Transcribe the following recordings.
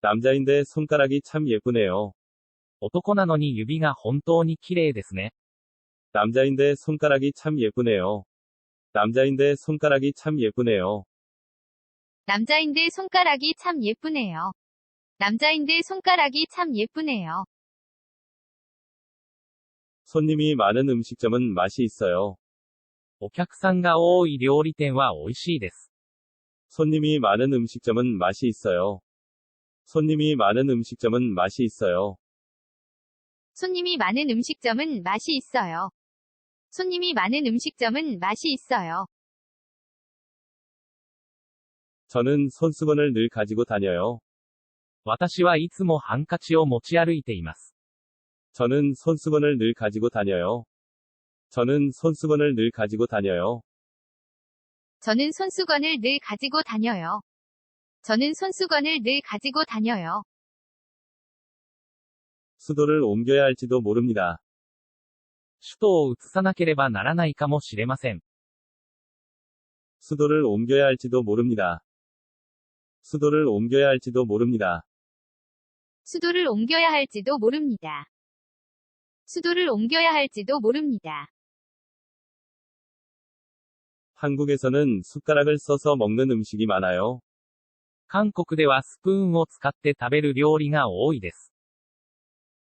남자인데 손가락이 참 예쁘네요. 男なのに指が本当に綺麗ですね。 남자인데 손가락이 참 예쁘네요. 남자인데 손가락이 참 예쁘네요. 남자인데 손가락이 참 예쁘네요. 남자인데 손가락이 참 예쁘네요. 손님이 많은 음식점은 맛이 있어요. お客さんが多い料理店は美味しいです。 손님이 많은 음식점은 맛이 있어요. 손님이 많은 음식점은 맛이 있어요. 손님이 많은 음식점은 맛이 있어요. 손님이 많은 음식점은 맛이 있어요. 저는 손수건을 늘 가지고 다녀요. 私はいつもハンカチを持ち歩いています。 저는 손수건을 늘 가지고 다녀요. 저는 손수건을 늘 가지고 다녀요. 저는 손수건을 늘 가지고 다녀요. 저는 손수건을 늘 가지고 다녀요. 수도를 옮겨야 할지도 모릅니다. 首都を移さなければならないかもしれません。 수도를 옮겨야 할지도 모릅니다. 수도를 옮겨야 할지도 모릅니다. 수도를 옮겨야 할지도 모릅니다. 수도를 옮겨야 할지도 모릅니다. 한국에서는 숟가락을 써서 먹는 음식이 많아요. 韓国ではスプーンを使って食べる料理が多いです。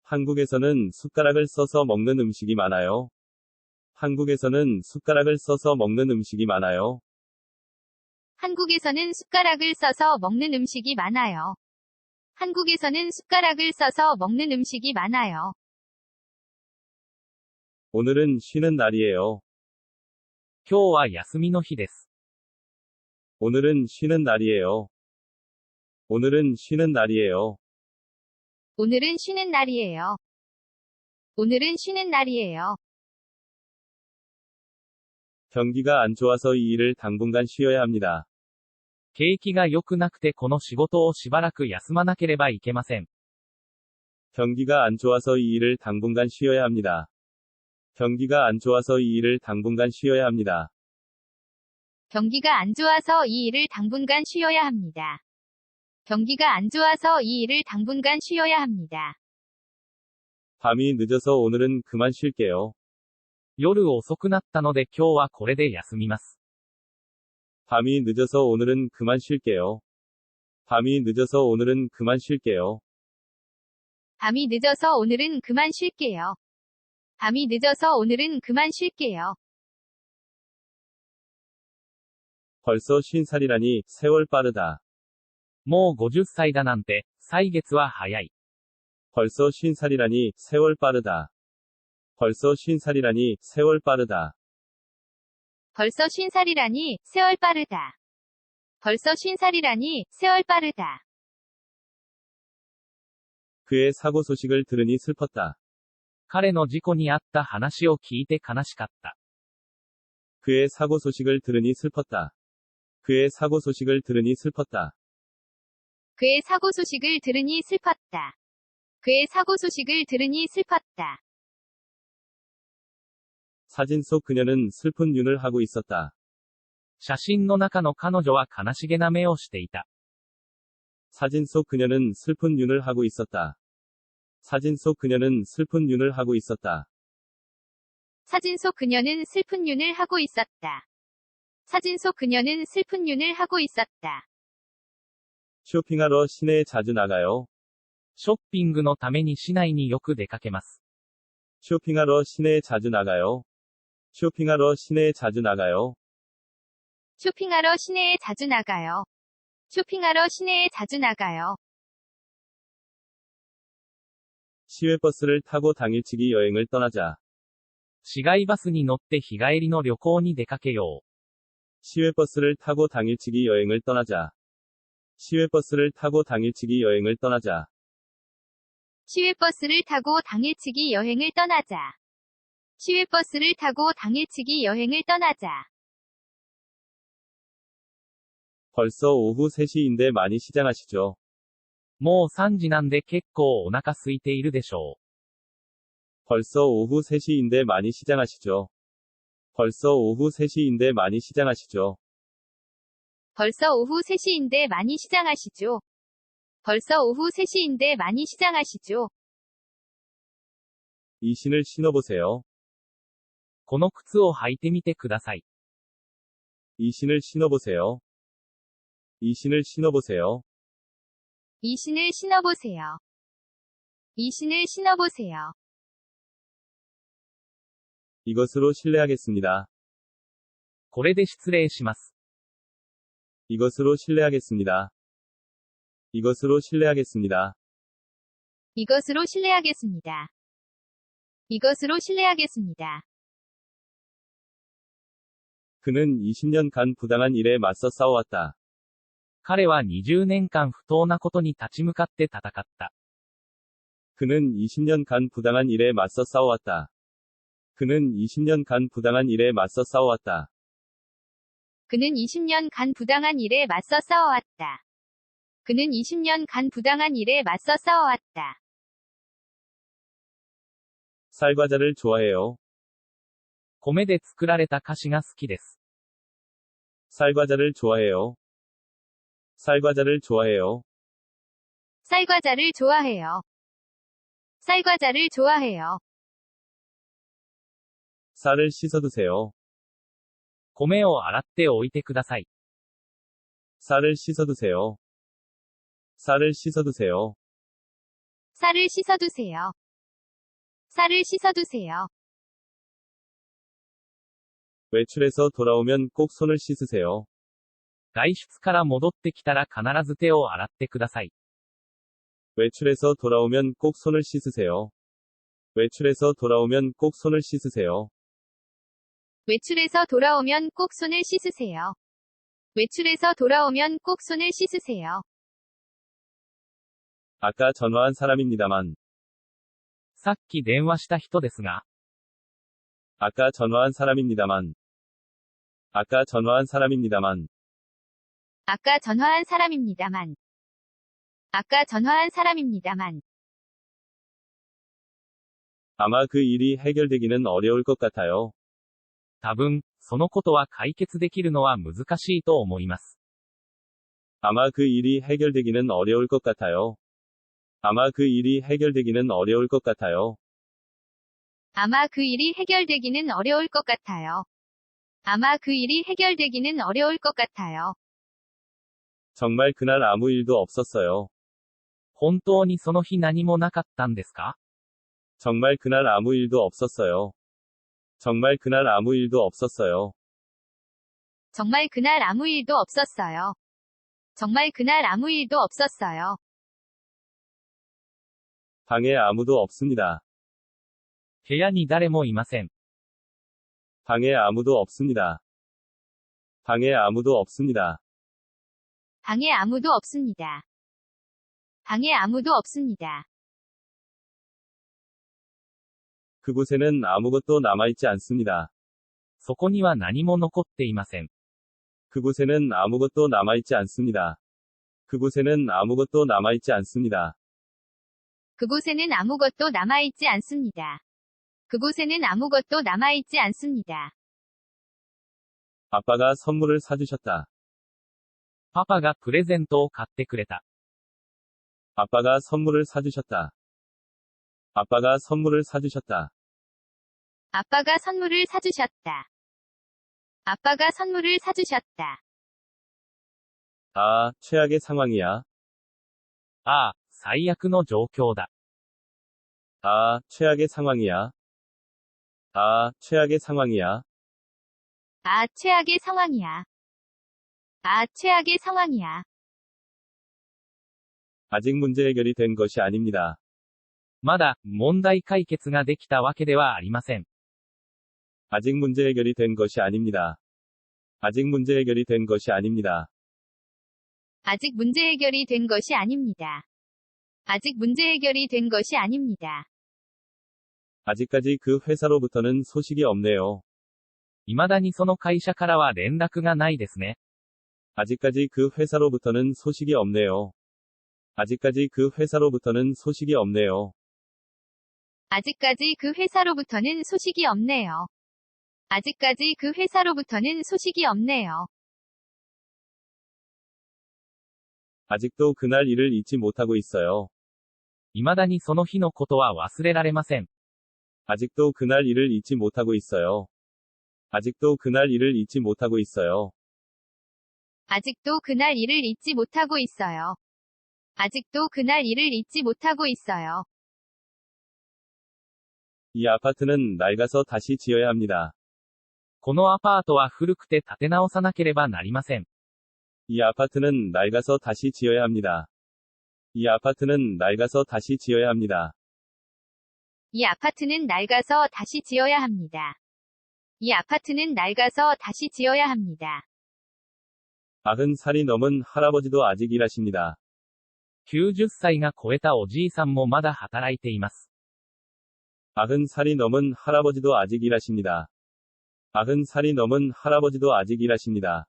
한국에서는 숟가락을 써서 먹는 음식이 많아요. 한국에서는 숟가락을 써서 먹는 음식이 많아요. 한국에서는 숟가락을 써서 먹는 음식이 많아요. 한국에서는 숟가락을 써서 먹는 음식이 많아요. 오늘은 쉬는 날이에요. 今日は休みの日です。 오늘은 쉬는 날이에요. 오늘은 쉬는 날이에요. 오늘은 쉬는 날이에요. 오늘은 쉬는 날이에요. 경기가 안 좋아서 이 일을 당분간 쉬어야 합니다. 景気が良くなくてこの仕事をしばらく休まなければいけません。 경기가 안 좋아서 이 일을 당분간 쉬어야 합니다. 경기가 안 좋아서 이 일을 당분간 쉬어야 합니다. 경기가 안 좋아서 이 일을 당분간 쉬어야 합니다. 경기가 안 좋아서 이 일을 당분간 쉬어야 합니다. 밤이 늦어서 오늘은 그만 쉴게요. 夜遅くなったので今日はこれで休みます。 밤이 늦어서 오늘은 그만 쉴게요. 밤이 늦어서 오늘은 그만 쉴게요. 밤이 늦어서 오늘은 그만 쉴게요. 밤이 늦어서 오늘은 그만 쉴게요. 벌써 50살이라니 세월 빠르다. もう50歳だなんて、歳月は早い。 벌써 50살이라니 세월 빠르다. 벌써 50살이라니 세월 빠르다. 벌써 50살이라니 세월 빠르다. 벌써 50살이라니 세월 빠르다. 그의 사고 소식을 들으니 슬펐다. 彼の事故にあった話を聞いて悲しかった。 그의 사고 소식을 들으니 슬펐다. 그의 사고 소식을 들으니 슬펐다. 그의 사고 소식을 들으니 슬펐다. 그의 사고 소식을 들으니 슬펐다. 사진 속 그녀는 슬픈 눈을 하고 있었다. 写真の中の彼女は悲しげな目をしていた。 사진 속 그녀는 슬픈 눈을 하고 있었다. 사진 속 그녀는 슬픈 눈을 하고 있었다. 사진 속 그녀는 슬픈 눈을 하고 있었다. 사진 속 그녀는 슬픈 눈을 하고 있었다. 쇼핑하러 시내에 자주 나가요. ショッピングのために市内によく出かけます。 쇼핑하러 시내에 자주 나가요. 쇼핑하러 시내에 자주 나가요. 쇼핑하러 시내에 자주 나가요. 쇼핑하러 시내에 자주 나가요. 시외버스를 타고 당일치기 여행을 떠나자. 市街バスに乗って日帰りの旅行に出かけよう。 시외버스를 타고 당일치기 여행을 떠나자. 시외버스를 타고 당일치기 여행을 떠나자. 시외버스를 타고 당일치기 여행을 떠나자. 시외버스를 타고 당일치기 여행을 떠나자. 벌써 오후 3시인데 많이 시장하시죠. もう3時なんで結構お腹空いているでしょう。 벌써 오후 3시인데 많이 시장하시죠. 벌써 오후 3시인데 많이 시장하시죠. 벌써 오후 3시인데 많이 시장하시죠. 벌써 오후 3시인데 많이 시장하시죠? 이 신을 신어보세요. この靴を履いてみてください。 이 신을 신어보세요. 이 신을 신어보세요. 이 신을 신어보세요. 이 신을 신어보세요. 이것으로 실례하겠습니다. これで失礼します。 이것으로 실례하겠습니다. 이것으로 실례하겠습니다. 이것으로 신뢰하겠습니다. 이것으로 신뢰하겠습니다. 그는 20년간 부당한 일에 맞서 싸워왔다. 彼は20年間不当なことに立ち向かって戦った。 그는 20년간 부당한 일에 맞서 싸워왔다. 그는 20년간 부당한 일에 맞서 싸워왔다. 그는 20년간 부당한 일에 맞서 싸워왔다. 그는 20년간 부당한 일에 맞서 싸워왔다. 쌀과자를 좋아해요. 米で作られた菓子が好きです。 쌀과자를 좋아해요. 쌀과자를 좋아해요. 쌀과자를 좋아해요. 쌀과자를 좋아해요. 쌀을 씻어두세요. 米を洗っておいてください。 쌀을 씻어두세요. 쌀을 씻어두세요. 쌀을 씻어두세요. 쌀을 씻어두세요. 외출해서 돌아오면 꼭 손을 씻으세요. 外出から戻ってきたら必ず手を洗ってください。 외출해서 돌아오면 꼭 손을 씻으세요. 외출해서 돌아오면 꼭 손을 씻으세요. 외출해서 돌아오면 꼭 손을 씻으세요. 외출해서 돌아오면 꼭 손을 씻으세요. 아까 전화한 사람입니다만. さっき電話した人ですが、 아까 전화한 사람입니다만. 아까 전화한 사람입니다만. 아까 전화한 사람입니다만. 아까 전화한 사람입니다만. 아마 그 일이 해결되기는 어려울 것 같아요. 多分、そのことは解決できるのは難しいと思います。 아마 그 일이 해결되기는 어려울 것 같아요. 아마 그 일이 해결되기는 어려울 것 같아요. 아마 그 일이 해결되기는 어려울 것 같아요. 아마 그 일이 해결되기는 어려울 것 같아요. 정말 그날 아무 일도 없었어요. 本当にその日何もなかったんですか？ 정말 그날 아무 일도 없었어요. 정말 그날 아무 일도 없었어요. 정말 그날 아무 일도 없었어요. 정말 그날 아무 일도 없었어요. 방에 아무도 없습니다. 部屋に誰もいません。 방에 아무도 없습니다. 방에 아무도 없습니다. 방에 아무도 없습니다. 방에 아무도 없습니다. 그곳에는 아무것도 남아있지 않습니다. そこには何も残っていません。 그곳에는 아무것도 남아있지 않습니다. 그곳에는 아무것도 남아있지 않습니다. 그곳에는 아무것도 남아있지 않습니다. 그곳에는 아무것도 남아있지 않습니다. 아빠가 선물을 사주셨다. パパがプレゼントを買ってくれた。 아빠가 선물을 사주셨다. 아빠가 선물을 사주셨다. 아빠가 선물을 사주셨다. 아빠가 선물을 사주셨다. 아, 최악의 상황이야. ああ、最悪の状況だ。 아, 최악의 상황이야. 아, 최악의 상황이야. 아, 최악의 상황이야. 아, 최악의 상황이야. 아직 문제 해결이 된 것이 아닙니다. まだ、問題解決ができたわけではありません。 아직 문제 해결이 된 것이 아닙니다. 아직 문제 해결이 된 것이 아닙니다. 아직 문제 해결이 된 것이 아닙니다. 아직 문제 해결이 된 것이 아닙니다. 아직까지 그 회사로부터는 소식이 없네요. 未だにその会社からは連絡がないですね。 아직까지 그 회사로부터는 소식이 없네요. 아직까지 그 회사로부터는 소식이 없네요. 아직까지 그 회사로부터는 소식이 없네요. 아직까지 그 회사로부터는 소식이 없네요. 아직도 그날 일을 잊지 못하고 있어요. 未だにその日のことは忘れられません。 아직도 그날 일을 잊지 못하고 있어요. 아직도 그날 일을 잊지 못하고 있어요. 아직도 그날 일을 잊지 못하고 있어요. 아직도 그날 일을 잊지 못하고 있어요. 이 아파트는 낡아서 다시 지어야 합니다. このアパートは古くて建て直さなければなりません。 이 아파트는 낡아서 다시 지어야 합니다. 이 아파트는 낡아서 다시 지어야 합니다. 이 아파트는 낡아서 다시 지어야 합니다. 이 아파트는 낡아서 다시 지어야 합니다. 90살이 넘은 할아버지도 아직 일하십니다. 90歳が超えたおじいさんもまだ働いています。 90살이 넘은 할아버지도 아직 일하십니다. 90살이 넘은 할아버지도 아직 일하십니다.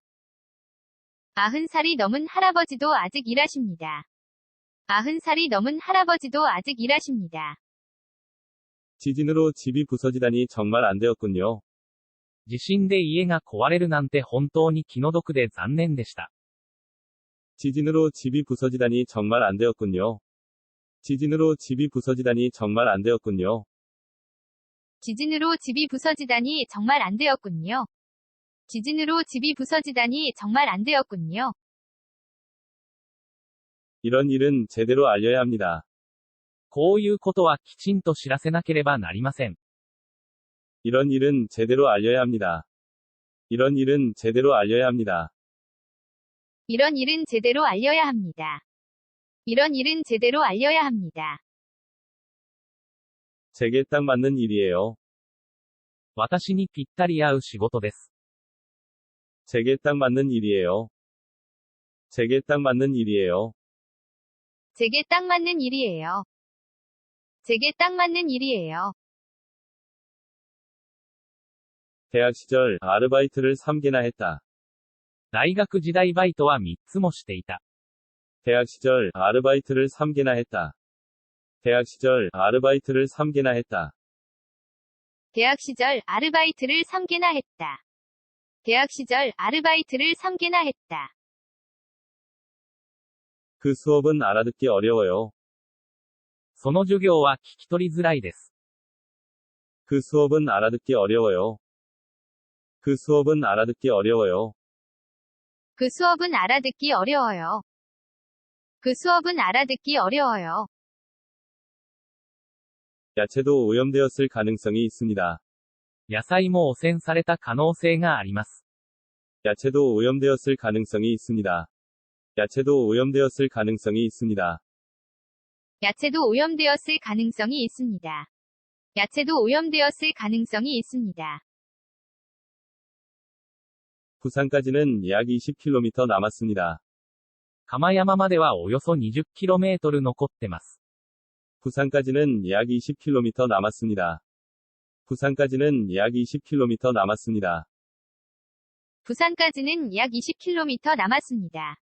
90살이 넘은 할아버지도 아직 일하십니다. 90살이 넘은 할아버지도 아직 일하십니다. 지진으로 집이 부서지다니 정말 안 되었군요. 地震で家が壊れるなんて本当に気の毒で残念でした。 지진으로 집이 부서지다니 정말 안 되었군요. 지진으로 집이 부서지다니 정말 안 되었군요. 지진으로 집이 부서지다니 정말 안 되었군요. 지진으로 집이 부서지다니 정말 안 되었군요. 이런 일은 제대로 알려야 합니다. こういうことはきちんと知らせなければなりません。 이런 일은 제대로 알려야 합니다. 이런 일은 제대로 알려야 합니다. 이런 일은 제대로 알려야 합니다. 이런 일은 제대로 알려야 합니다. 제게 딱 맞는 일이에요. 私にぴったり合う仕事です。 제게 딱 맞는 일이에요. 제게 딱 맞는 일이에요. 제게 딱 맞는 일이에요. 제게 딱 맞는 일이에요. 대학 시절 아르바이트를 3개나 했다. 大学時代バイトは3つもしていた。 대학 시절 아르바이트를 3개나 했다. 대학 시절 아르바이트를 3개나 했다. 대학 시절 아르바이트를 3개나 했다. 대학 시절 아르바이트를 3개나 했다. 그 수업은 알아듣기 어려워요. その授業は聞き取りづらいです。 그 수업은 알아듣기 어려워요. 그 수업은 알아듣기 어려워요. 그 수업은 알아듣기 어려워요. 그 수업은 알아듣기 어려워요. 야채도 오염되었을 가능성이 있습니다. 野菜も汚染された可能性があります。 야채도 오염되었을 가능성이 있습니다. 야채도 오염되었을 가능성이 있습니다. 야채도 오염되었을 가능성이 있습니다. 야채도 오염되었을 가능성이 있습니다. 부산까지는 약 20km 남았습니다. 釜山まではおよそ 20km 残ってます。 부산까지는 약 20km 남았습니다. 부산까지는 약 20km 남았습니다. 부산까지는 약 20km 남았습니다.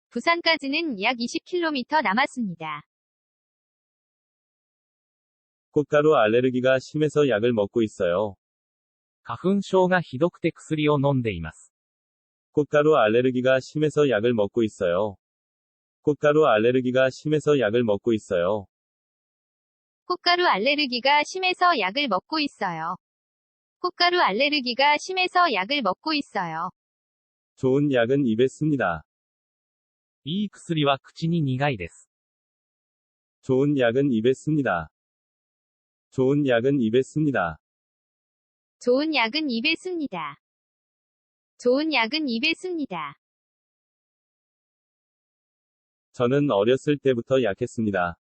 부산까지는 약 20km 남았습니다. 꽃가루 알레르기가 심해서 약을 먹고 있어요. 花粉症がひどくて薬を飲んでいます。 꽃가루 알레르기가 심해서 약을 먹고 있어요. 꽃가루 알레르기가 심해서 약을 먹고 있어요. 꽃가루 알레르기가 심해서 약을 먹고 있어요. 꽃가루 알레르기가 심해서 약을 먹고 있어요. 좋은 약은 입에 씁니다. いい薬は口に苦いです。 좋은 약은 입에 씁니다. 좋은 약은 입에 씁니다. 좋은 약은 입에 씁니다. 좋은 약은 입에 씁니다. 저는 어렸을 때부터 약했습니다.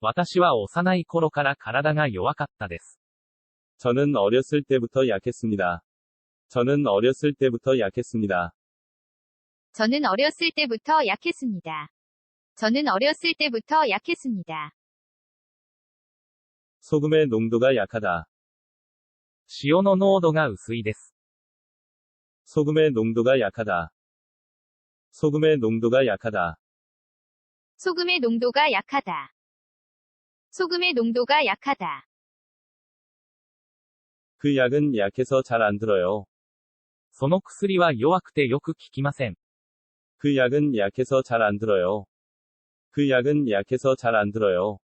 私は幼い頃から体が弱かったです。 저는 어렸을 때부터 약했습니다. 저는 어렸을 때부터 약했습니다. 저는 어렸을 때부터 약했습니다. 저는 어렸을 때부터 약했습니다. 소금의 농도가 약하다. 塩の濃度が薄いです。 소금의 농도가 약하다. 소금의 농도가 약하다. 소금의 농도가 약하다. 소금의 농도가 약하다. 그 약은 약해서 잘 안 들어요. その薬は弱くてよく効きません。그 약은 약해서 잘 안 들어요. 그 약은 약해서 잘 안 들어요.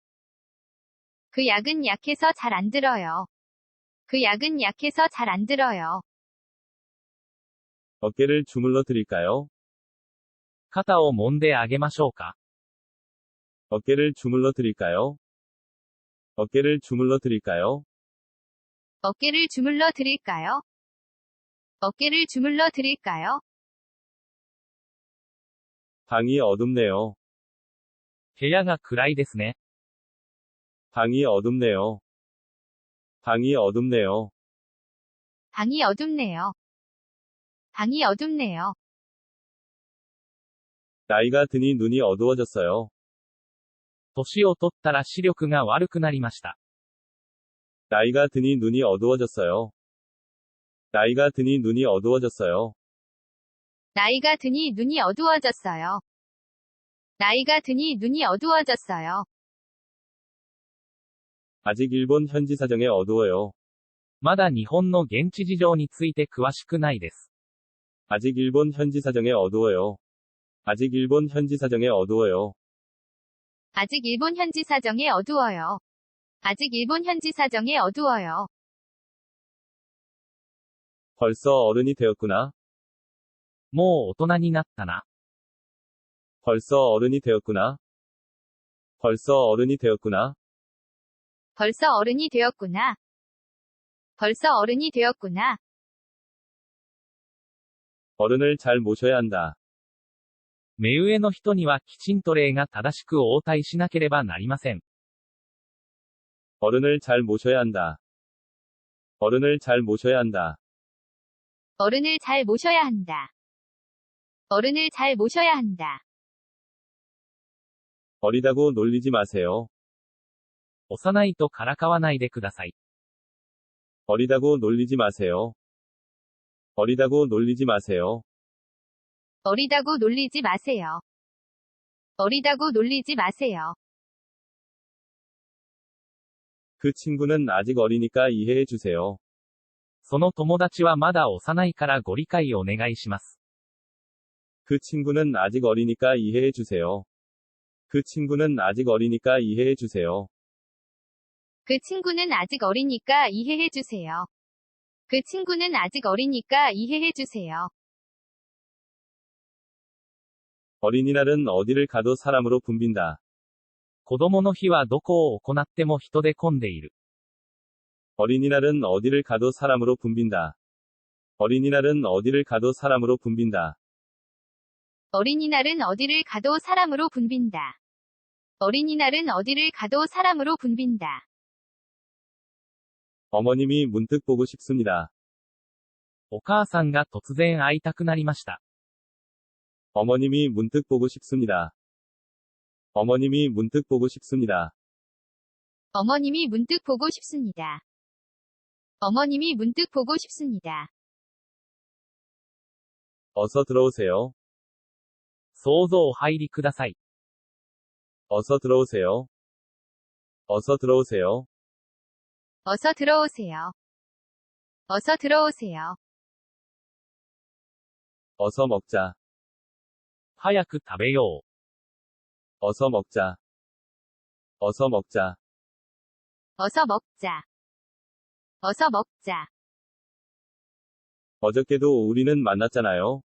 그 약은 약해서 잘 안 들어요. 그 약은 약해서 잘 안 들어요. 어깨를 주물러 드릴까요? 肩を揉んであげましょうか。 어깨를 주물러 드릴까요? 어깨를 주물러 드릴까요? 어깨를 주물러 드릴까요? 어깨를 주물러 드릴까요? 방이 어둡네요. 部屋が暗いですね。 방이 어둡네요. 방이 어둡네요. 방이 어둡네요. 방이 어둡네요. 나이가 드니 눈이 어두워졌어요. 年を取ったら視力が悪くなりました。 나이가 드니 눈이 어두워졌어요. 나이가 드니 눈이 어두워졌어요. 나이가 드니 눈이 어두워졌어요. 나이가 드니 눈이 어두워졌어요. 아직 일본 현지 사정에 어두워요. まだ日本の現地事情について詳しくないです。 아직 일본 현지 사정에 어두워요. 아직 일본 현지 사정에 어두워요. 아직 일본 현지 사정에 어두워요. 아직 일본 현지 사정에 어두워요. 벌써 어른이 되었구나. もう大人になったな。 벌써 어른이 되었구나. 벌써 어른이 되었구나. 벌써 어른이 되었구나. 벌써 어른이 되었구나. 어른을 잘 모셔야 한다. 目上の人にはきちんと礼が正しく応対しなければなりません。 어른을 잘 모셔야 한다. 어른을 잘 모셔야 한다. 어른을 잘 모셔야 한다. 어른을 잘 모셔야 한다. 어리다고 놀리지 마세요. 幼いとからかわないでください。 어리다고 놀리지 마세요. 어리다고 놀리지 마세요. 어리다고 놀리지 마세요. 어리다고 놀리지 마세요. 그 친구는 아직 어리니까 이해해 주세요. その友達はまだ幼いからご理解お願いします。 그 친구는 아직 어리니까 이해해 주세요. 그 친구는 아직 어리니까 이해해 주세요. 그 친구는 아직 어리니까 이해해 주세요. 그 친구는 아직 어리니까 이해해 주세요. 어린이날은 어디를 가도 사람으로 붐빈다. 子供の日はどこを行っても人で混んでいる。 어린이날은 어디를 가도 사람으로 붐빈다. 어린이날은 어디를 가도 사람으로 붐빈다. 어린이날은 어디를 가도 사람으로 붐빈다. 어린이날은 어디를 가도 사람으로 붐빈다. 어머님이 문득 보고 싶습니다. お母さんが突然会いたくなりました。 어머님이 문득 보고 싶습니다. 어머님이 문득 보고 싶습니다. 어머님이 문득 보고 싶습니다. 어머님이 문득 보고 싶습니다. 어서 들어오세요. 想像お入りください。 어서 들어오세요. 어서 들어오세요. 어서 들어오세요. 어서 들어오세요. 어서 먹자. 早く食べよう。 어서 먹자. 어서 먹자. 어서 먹자. 어서 먹자. 어저께도 우리는 만났잖아요.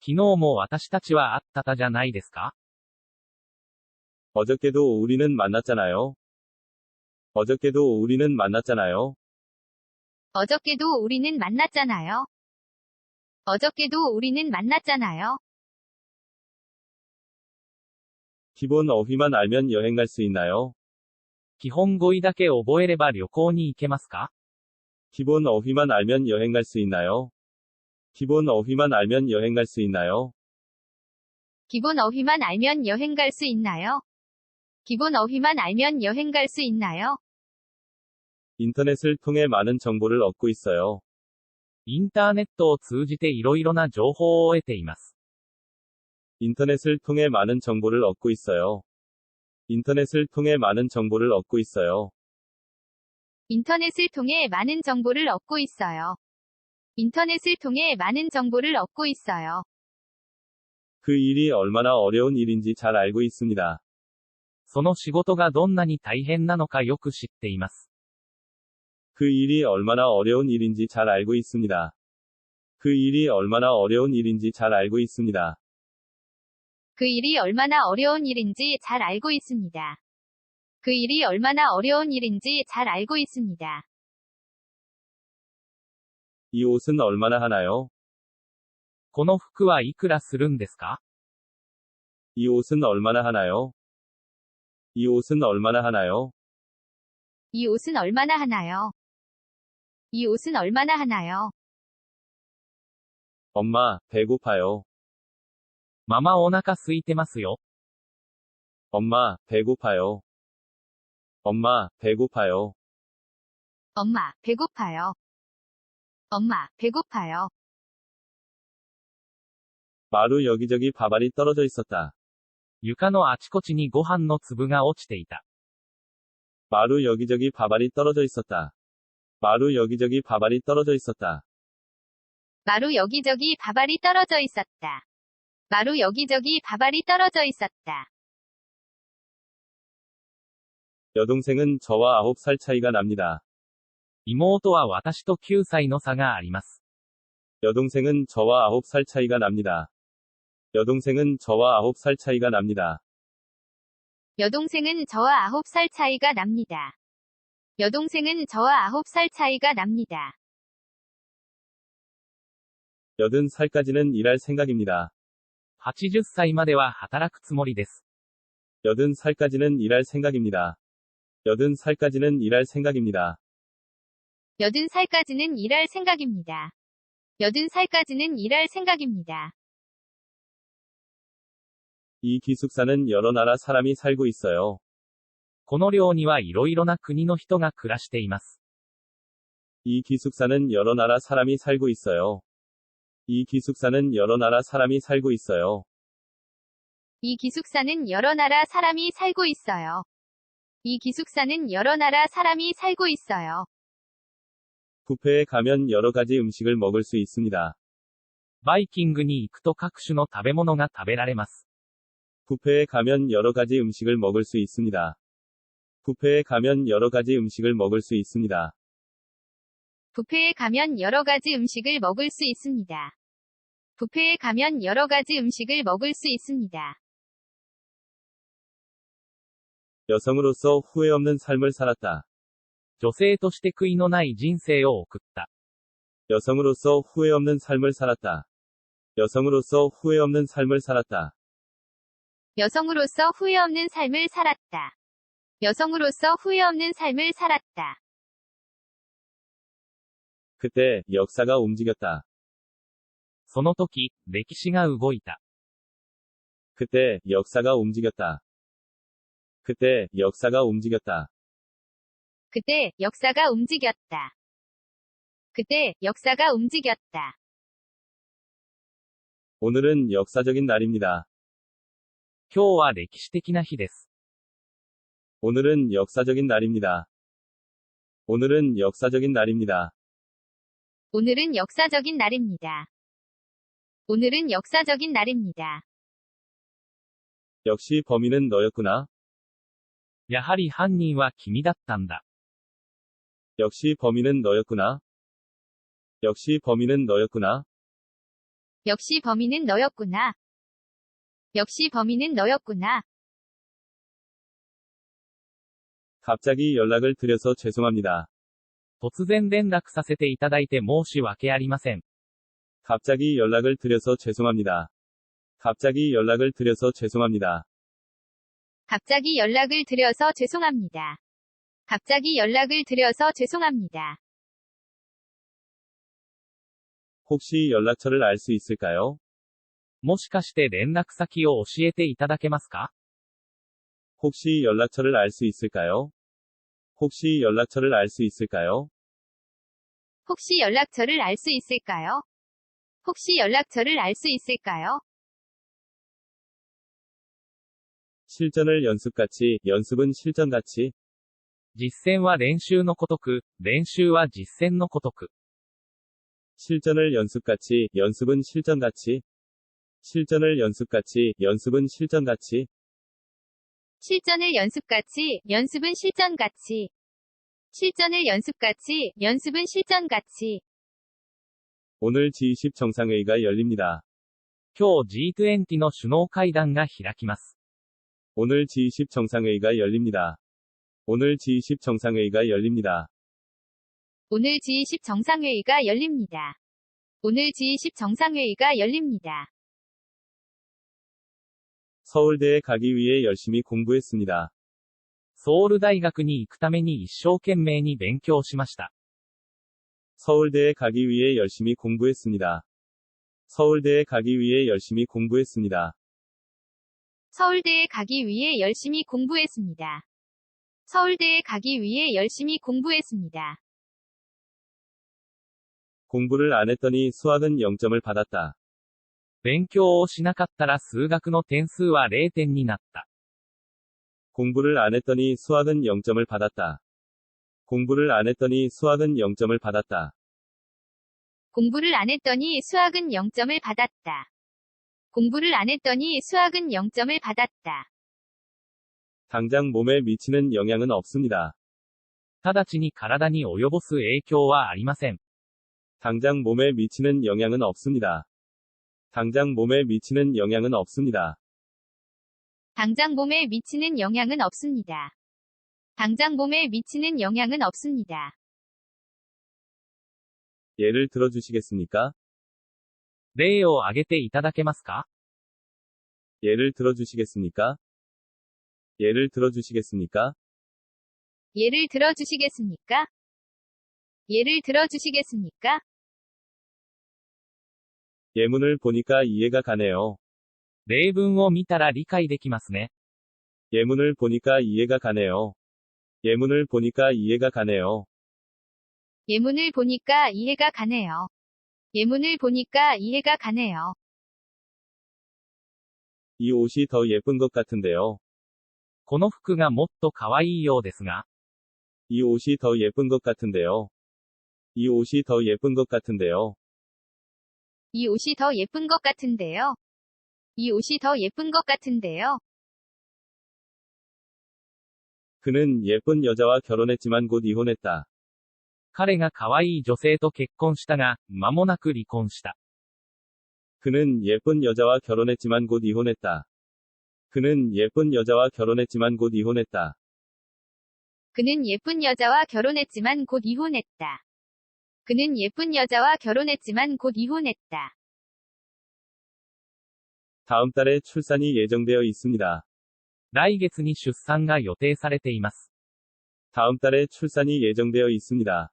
昨日も私たちは会ったたじゃないですか？ 어저께도 우리는 만났잖아요. 어저께도 우리는 만났잖아요. 어저께도 우리는 만났잖아요. 어저께도 우리는 만났잖아요. 기본 어휘만 알면 여행 갈 수 있나요? 基本語彙だけ覚えれば旅行に行けますか？ 기본 어휘만 알면 여행 갈 수 있나요? 기본 어휘만 알면 여행 갈 수 있나요? 기본 어휘만 알면 여행 갈 수 있나요? 기본 어휘만 알면 여행 갈 수 있나요? 인터넷을 통해 많은 정보를 얻고 있어요. インターネットを通じていろいろな情報を得ています。 인터넷을 통해 많은 정보를 얻고 있어요. 인터넷을 통해 많은 정보를 얻고 있어요. 인터넷을 통해 많은 정보를 얻고 있어요. 인터넷을 통해 많은 정보를 얻고 있어요. 그 일이 얼마나 어려운 일인지 잘 알고 있습니다. その仕事がどんなに大変なのかよく知っています。 그 일이 얼마나 어려운 일인지 잘 알고 있습니다. 그 일이 얼마나 어려운 일인지 잘 알고 있습니다. 그 일이 얼마나 어려운 일인지 잘 알고 있습니다. 그 일이 얼마나 어려운 일인지 잘 알고 있습니다. 이 옷은 얼마나 하나요? この服はいくらするんですか？ 이 옷은 얼마나 하나요? 이 옷은 얼마나 하나요? 이 옷은 얼마나 하나요? 이 옷은 얼마나 하나요? 엄마, 배고파요. ママお腹空いてますよ。 엄마, 배고파요. 엄마, 배고파요. 엄마, 배고파요. 엄마, 배고파요. 마루 여기저기 밥알이 떨어져 있었다. 床のあちこちにご飯の粒が落ちていた。 마루 여기저기 밥알이 떨어져 있었다. 마루 여기저기 밥알이 떨어져 있었다. 마루 여기저기 밥알이 떨어져 있었다. 마루 여기저기 밥알이 떨어져 있었다. 여동생은 저와 9살 차이가 납니다. 妹は私と9歳の差があります。 여동생은 저와 9살 차이가 납니다. 여동생은 저와 9살 차이가 납니다. 여동생은 저와 9살 차이가 납니다. 여동생은 저와 9살 차이가 납니다. 80살까지는 일할 생각입니다. 80歳までは働くつもりです。 80살까지는 일할 생각입니다. 80살까지는 일할 생각입니다. 80살까지는 일할 생각입니다. 80살까지는 일할 생각입니다. 이 기숙사는 여러 나라 사람이 살고 있어요. この寮にはいろいろな国の人が暮らしています。 이 기숙사는 여러 나라 사람이 살고 있어요. 이 기숙사는 여러 나라 사람이 살고 있어요. 이 기숙사는 여러 나라 사람이 살고 있어요. 이 기숙사는 여러 나라 사람이 살고 있어요. 뷔페에 가면 여러 가지 음식을 먹을 수 있습니다. バイキングに行くと各種の食べ物が食べられます。 뷔페에 가면 여러 가지 음식을 먹을 수 있습니다. 뷔페에 가면 여러 가지 음식을 먹을 수 있습니다. 뷔페에 가면 여러 가지 음식을 먹을 수 있습니다. 뷔페에 가면 여러 가지 음식을 먹을 수 있습니다. 여성으로서 후회 없는 삶을 살았다. 女性として悔いのない人生を送った。 여성으로서 후회 없는 삶을 살았다. 여성으로서 후회 없는 삶을 살았다. 여성으로서 후회 없는 삶을 살았다. 여성으로서 후회 없는 삶을 살았다. 그때 역사가 움직였다. その時、歴史が動いた。 그때 역사가 움직였다. 그때 역사가 움직였다. 그때 역사가 움직였다. 그때 역사가 움직였다. 오늘은 역사적인 날입니다. 今日は歴史的な日です。 오늘은 역사적인 날입니다. 오늘은 역사적인 날입니다. 오늘은 역사적인 날입니다. 오늘은 역사적인 날입니다. 역시 범인은 너였구나. やはり犯人は君だったんだ。 역시 범인은 너였구나. 역시 범인은 너였구나. 역시 범인은 너였구나. 역시 범인은 너였구나. 갑자기 연락을 드려서 죄송합니다. 突然連絡させていただいて申し訳ありません。 갑자기 연락을 드려서 죄송합니다. 갑자기 연락을 드려서 죄송합니다. 갑자기 연락을 드려서 죄송합니다. 갑자기 연락을 드려서 죄송합니다. 혹시 연락처를 알 수 있을까요? もしかして連絡先を教えていただけますか？ 혹시 연락처를 알 수 있을까요? 혹시 연락처를 알 수 있을까요? 혹시 연락처를 알 수 있을까요? 혹시 연락처를 알 수 있을까요? 실전을 연습같이, 연습은 실전같이. 実践は練習のごとく、練習は実践のごとく。 실전을 연습같이, 연습은 실전같이. 실전을 연습같이, 연습은 실전같이. 실전을 연습같이, 연습은 실전같이. 실전을 연습같이, 연습은 실전같이. 오늘 G20 정상회의가 열립니다. 今日 G20 の首脳会談が開きます。 오늘 G20 정상회의가 열립니다. 오늘 G20 정상회의가 열립니다. 오늘 G20 정상회의가 열립니다. 오늘 G20 정상회의가 열립니다. 서울대에 가기 위해 열심히 공부했습니다. ソウル大学に行くために一生懸命に勉強しました。 서울대에 가기 위해 열심히 공부했습니다. 서울대에 가기 위해 열심히 공부했습니다. 서울대에 가기 위해 열심히 공부했습니다. 서울대에 가기 위해 열심히 공부했습니다. 공부를 안 했더니 수학은 0점을 받았다. 勉強をしなかったら数学の点数は0点になった。 공부를 안 했더니 수학은 0점을 받았다. 공부를 안 했더니 수학은 0점을 받았다. 공부를 안 했더니 수학은 0점을 받았다. 공부를 안 했더니 수학은 0점을 받았다. 당장 몸에 미치는 영향은 없습니다. 直ちに体に及ぼす影響はありません。 당장 몸에 미치는 영향은 없습니다. 당장 몸에 미치는 영향은 없습니다. 당장 몸에 미치는 영향은 없습니다. 당장 몸에 미치는 영향은 없습니다. 예를 들어주시겠습니까? 例を挙げていただけますか？ 예를 들어주시겠습니까? 예를 들어주시겠습니까? 예를 들어주시겠습니까? 예를 들어주시겠습니까? 예문을 보니까 이해가 가네요. 例文を見たら理解できますね。 예문을 보니까 이해가 가네요. 예문을 보니까 이해가 가네요. 예문을 보니까 이해가 가네요. 예문을 보니까 이해가 가네요. 이 옷이 더 예쁜 것 같은데요. この服がもっと可愛いようですが、 이 옷이 더 예쁜 것 같은데요. 이 옷이 더 예쁜 것 같은데요. 이 옷이 더 예쁜 것 같은데요. 이 옷이 더 예쁜 것 같은데요. 그는 예쁜 여자와 결혼했지만 곧 이혼했다. 彼が可愛い女性と結婚したが、間もなく離婚した。 그는 예쁜 여자와 결혼했지만 곧 이혼했다. 그는 예쁜 여자와 결혼했지만 곧 이혼했다. 그는 예쁜 여자와 결혼했지만 곧 이혼했다. 그는 예쁜 여자와 결혼했지만 곧 이혼했다. 다음 달에 출산이 예정되어 있습니다. 来月に出産が予定されています。 다음 달에 출산이 예정되어 있습니다.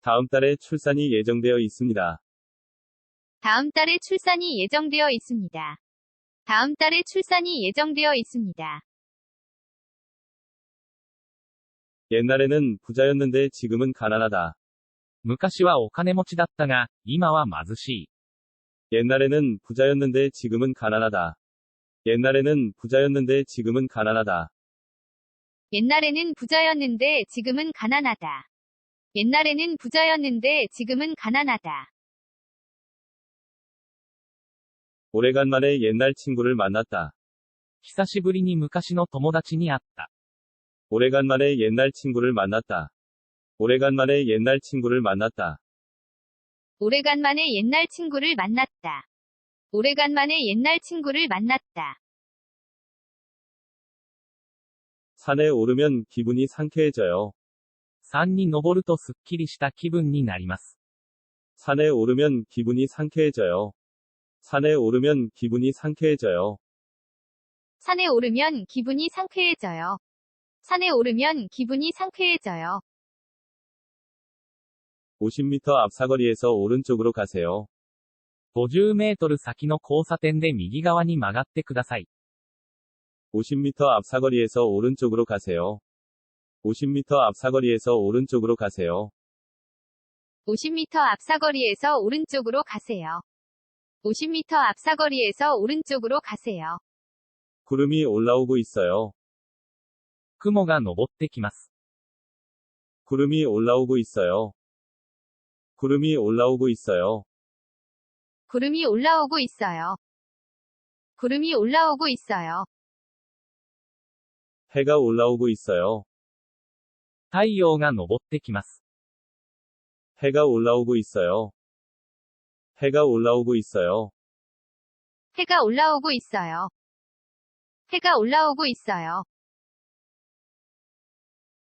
다음 달에 출산이 예정되어 있습니다. 다음 달에 출산이 예정되어 있습니다. 다음 달에 출산이 예정되어 있습니다. 옛날에는 부자였는데 지금은 가난하다. 昔はお金持ちだったが、今は貧しい。 옛날에는 부자였는데 지금은 가난하다. 옛날에는 부자였는데 지금은 가난하다. 옛날에는 부자였는데 지금은 가난하다. 옛날에는 부자였는데 지금은 가난하다. 오래간만에 옛날 친구를 만났다. 久しぶりに昔の友達に会った。 오래간만에 옛날 친구를 만났다. 오래간만에 옛날 친구를 만났다. 오래간만에 옛날 친구를 만났다. 오래간만에 옛날 친구를 만났다. 산에 오르면 기분이 상쾌해져요. 山に登るとすっきりした気分になります。 산에 오르면 기분이 상쾌해져요. 산에 오르면 기분이 상쾌해져요. 산에 오르면 기분이 상쾌해져요. 산에 오르면 기분이 상쾌해져요. 50m 앞 사거리에서 오른쪽으로 가세요. 50メートル先の交差点で右側に曲がってください。 50m 앞 사거리에서 오른쪽으로 가세요. 50m 앞 사거리에서 오른쪽으로 가세요. 50m 앞 사거리에서 오른쪽으로 가세요. 50m 앞 사거리에서 오른쪽으로 가세요. 구름이 올라오고 있어요. 雲が昇ってきます。 구름이 올라오고 있어요. 구름이 올라오고 있어요. 구름이 올라오고 있어요. 구름이 올라오고 있어요. 해가 올라오고 있어요. 太陽が昇ってきます。 해가 올라오고 있어요. 해가 올라오고 있어요. 해가 올라오고 있어요. 해가 올라오고 있어요.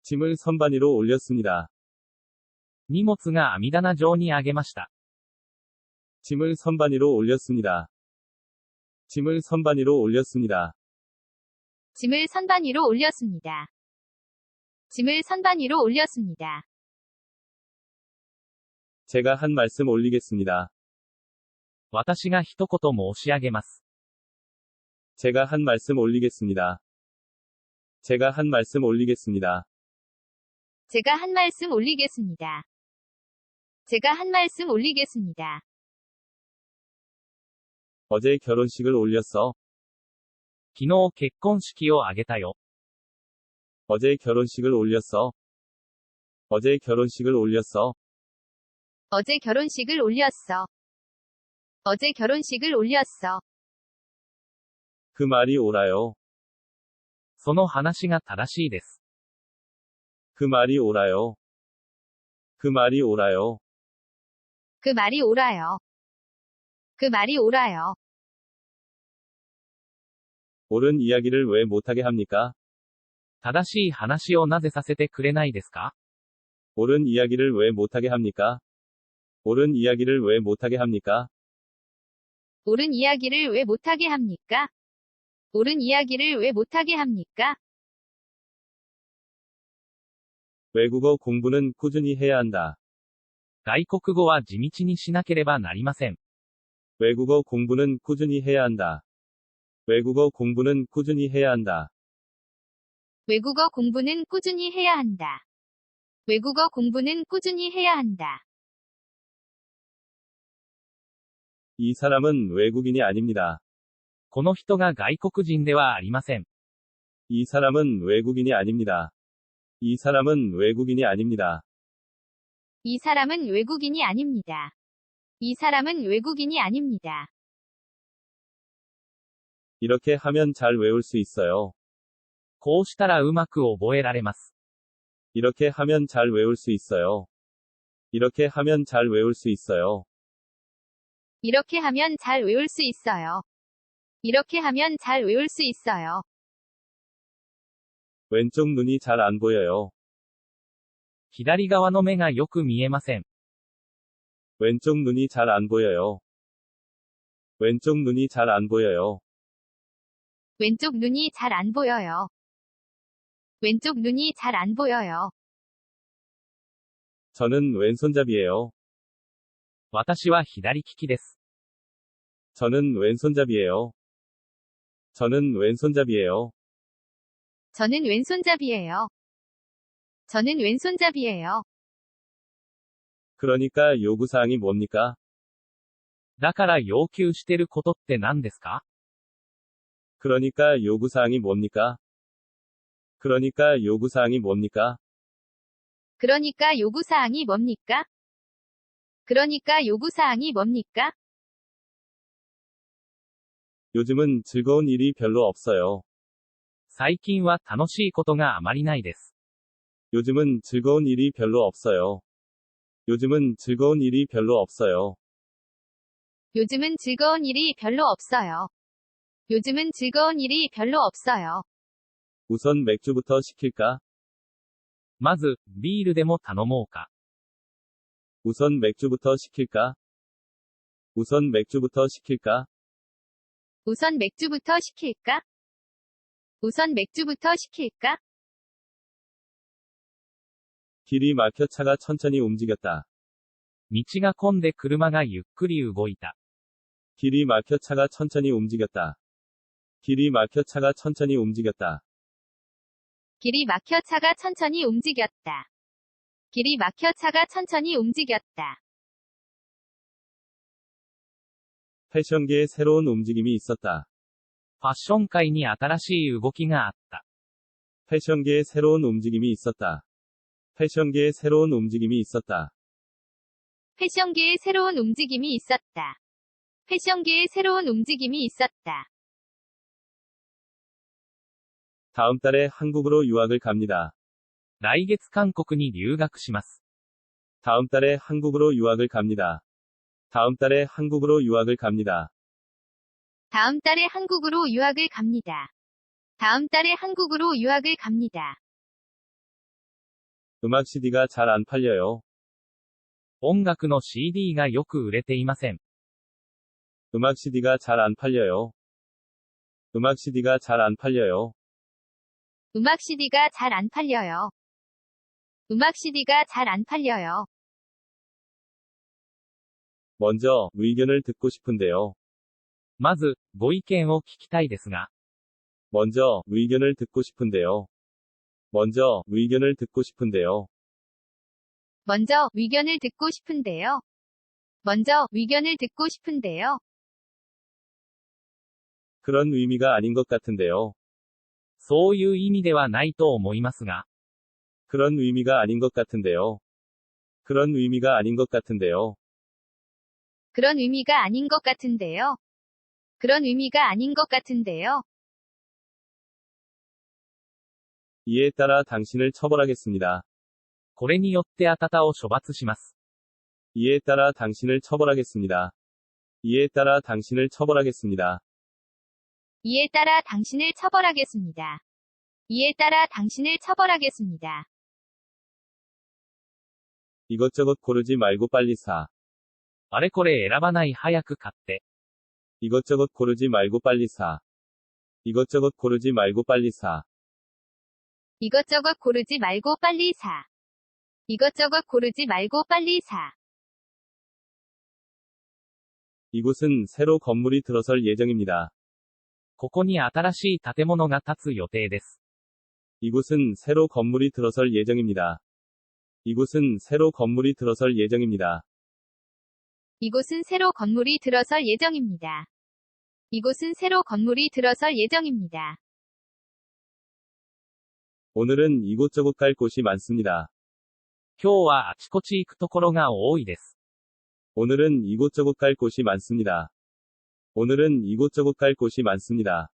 짐을 선반 위로 올렸습니다. 荷物が網棚状に上げました。 짐을 선반 위로 올렸습니다. 짐을 선반 위로 올렸습니다. 짐을 선반 위로 올렸습니다. 짐을 선반 위로 올렸습니다. 제가 한 말씀 올리겠습니다. 私が一言申し上げます。 제가 한 말씀 올리겠습니다. 제가 한 말씀 올리겠습니다. 제가 한 말씀 올리겠습니다. 제가 한 말씀 올리겠습니다. 어제 결혼식을 올렸어. 昨日結婚式を挙げたよ。 어제 결혼식을 올렸어. 어제 결혼식을 올렸어. 어제 결혼식을 올렸어. 어제 결혼식을 올렸어. 그 말이 옳아요. その話が正しいです。 그 말이 옳아요. 그 말이 옳아요. 그 말이 옳아요. 그 말이 옳아요. 옳은 이야기를 왜 못하게 합니까? 正しい話をなぜさせてくれないですか？ 옳은 이야기를 왜 못하게 합니까? 옳은 이야기를 왜 못하게 합니까? 옳은 이야기를 왜 못하게 합니까? 옳은 이야기를 왜 못하게 합니까? 외국어 공부는 꾸준히 해야 한다. 外国語は地道にしなければなりません。 외국어 공부는 꾸준히 해야 한다. 외국어 공부는 꾸준히 해야 한다. 외국어 공부는 꾸준히 해야 한다. 외국어 공부는 꾸준히 해야 한다. 이 사람은 외국인이 아닙니다. この人が外国人ではありません。 이 사람은 외국인이 아닙니다. 이 사람은 외국인이 아닙니다. 이 사람은 외국인이 아닙니다. 이 사람은 외국인이 아닙니다. 이렇게 하면 잘 외울 수 있어요. こうしたらうまく覚えられます。 이렇게 하면 잘 외울 수 있어요. 이렇게 하면 잘 외울 수 있어요. 이렇게 하면 잘 외울 수 있어요. 이렇게 하면 잘 외울 수 있어요. 왼쪽 눈이 잘 안 보여요. 左側の目がよく見えません。 왼쪽 눈이 잘 안 보여요. 왼쪽 눈이 잘 안 보여요. 왼쪽 눈이 잘 안 보여요. 왼쪽 눈이 잘 안 보여요. 저는 왼손잡이에요. 私は左利きです。 저는 왼손잡이에요. 저는 왼손잡이에요. 저는 왼손잡이에요. 저는 왼손잡이에요. 그러니까 요구사항이 뭡니까? だから要求してることって何ですか？ 그러니까 요구사항이 뭡니까? 그러니까 요구사항이 뭡니까? 그러니까 요구사항이 뭡니까? 그러니까 요구사항이 뭡니까? 요즘은 즐거운 일이 별로 없어요. 最近は楽しいことがあまりないです。 요즘은 즐거운 일이 별로 없어요. 요즘은 즐거운 일이 별로 없어요. 요즘은 즐거운 일이 별로 없어요. 요즘은 즐거운 일이 별로 없어요. 우선 맥주부터 시킬까? まず、ビールでも頼もうか。 우선 맥주부터 시킬까? 우선 맥주부터 시킬까? 우선 맥주부터 시킬까? 우선 맥주부터 시킬까? 길이 막혀 차가 천천히 움직였다. 道が混んで車がゆっくり動いた。 길이 막혀 차가 천천히 움직였다. 길이 막혀 차가 천천히 움직였다. 길이 막혀 차가 천천히 움직였다. 길이 막혀 차가 천천히 움직였다. 패션계에 새로운 움직임이 있었다. ファッション界に新しい動きがあった。 패션계에 새로운 움직임이 있었다. 패션계에 새로운 움직임이 있었다. 패션계에 새로운 움직임이 있었다. 패션계에 새로운 움직임이 있었다. 다음 달에 한국으로 유학을 갑니다. 来月韓国に留学します。 다음 달에 한국으로 유학을 갑니다. 다음 달에 한국으로 유학을 갑니다. 다음 달에 한국으로 유학을 갑니다. 다음 달에 한국으로 유학을 갑니다. 음악 CD가 잘 안 팔려요. 音楽の CD がよく売れていません。 음악 CD가 잘 안 팔려요. 음악 CD가 잘 안 팔려요. 음악 CD가 잘 안 팔려요. 음악 CD가 잘 안 팔려요. 먼저, 의견을 듣고 싶은데요. まず、ご意見を聞きたいですが、 먼저, 의견을 듣고 싶은데요. 먼저, 의견을 듣고 싶은데요. 먼저 의견을 듣고 싶은데요. 먼저 의견을 듣고 싶은데요. 그런 의미가 아닌 것 같은데요. そういう意味ではないと思いますが、 그런 의미가 아닌 것 같은데요. 그런 의미가 아닌 것 같은데요. 그런 의미가 아닌 것 같은데요. 그런 의미가 아닌 것 같은데요. 이에 따라 당신을 처벌하겠습니다. これによってあたたを処罰します。 이에 따라 당신을 처벌하겠습니다. 이에 따라 당신을 처벌하겠습니다. 이에 따라 당신을 처벌하겠습니다. 이에 따라 당신을 처벌하겠습니다. 이것저것 고르지 말고 빨리 사. あれこれ選ばない早く買って。 이것저것 고르지 말고 빨리 사. 이것저것 고르지 말고 빨리 사. 이것저것 고르지 말고 빨리 사. 이것저것 고르지 말고 빨리 사. 이곳은 새로 건물이 들어설 예정입니다. ここに新しい建物が建つ予定です。 이곳은 새로 건물이 들어설 예정입니다. 이곳은 새로 건물이 들어설 예정입니다. 이곳은 새로 건물이 들어설 예정입니다. 이곳은 새로 건물이 들어설 예정입니다. 오늘은 이곳저곳 갈 곳이 많습니다. 今日はあちこち行くところが多いです。 오늘은 이곳저곳 갈 곳이 많습니다. 오늘은 이곳저곳 갈 곳이 많습니다.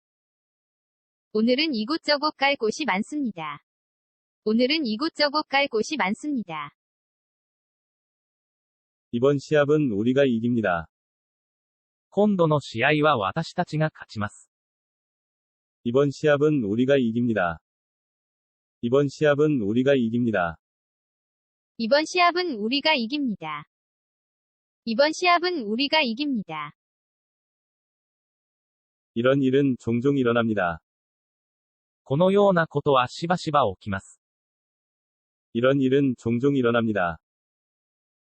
오늘은 이곳저곳 갈 곳이 많습니다. 오늘은 이곳저곳 갈 곳이 많습니다. 이번 시합은 우리가 이깁니다. 今度の試合は私たちが勝ちます。 이번 시합은 우리가 이깁니다. 이번 시합은 우리가 이깁니다. 이번 시합은 우리가 이깁니다. 이번 시합은 우리가 이깁니다. 이런 일은 종종 일어납니다. このようなことはしばしば起きます。 이런 일은 종종 일어납니다.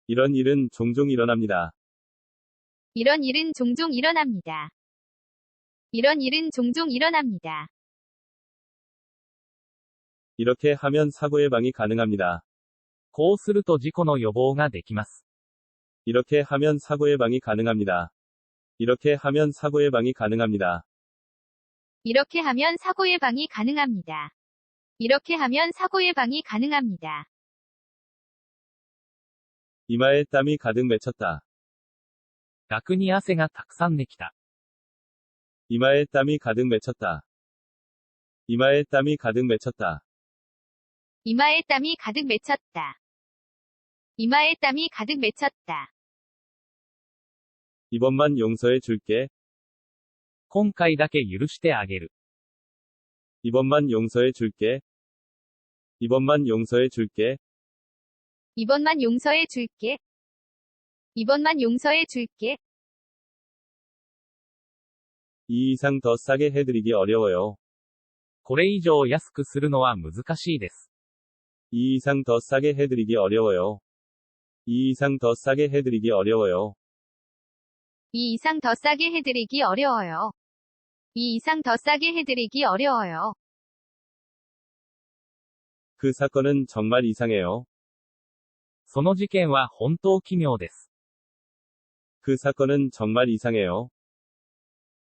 이런 일은 종종 일어납니다. 이런 일은 종종 일어납니다. 이런 일은 종종 일어납니다. 이렇게 하면 사고 예방이 가능합니다. こうすると事故の予防ができます。 이렇게 하면 사고 예방이 가능합니다. 이렇게 하면 사고 예방이 가능합니다. 이렇게 하면 사고 예방이 가능합니다. 이렇게 하면 사고 예방이 가능합니다. 이마에 땀이 가득 맺혔다. 額に汗がたくさんできた。 이마에 땀이 가득 맺혔다. 이마에 땀이 가득 맺혔다. 이마에 땀이 가득 맺혔다. 이마에 땀이 가득 맺혔다. 이번만 용서해 줄게. 今回だけ許してあげる。 이번만 용서해 줄게. 이번만 용서해 줄게. 이번만 용서해 줄게. 이번만 용서해 줄게. 이 이상 더 싸게 해드리기 어려워요. これ以上安くするのは難しいです。 이 이상 더 싸게 해드리기 어려워요. 이 이상 더 싸게 해드리기 어려워요. 이 이상 더 싸게 해드리기 어려워요. 이 이상 더 싸게 해드리기 어려워요. 그 사건은 정말 이상해요. その事件は本当奇妙です。 그 사건은 정말 이상해요.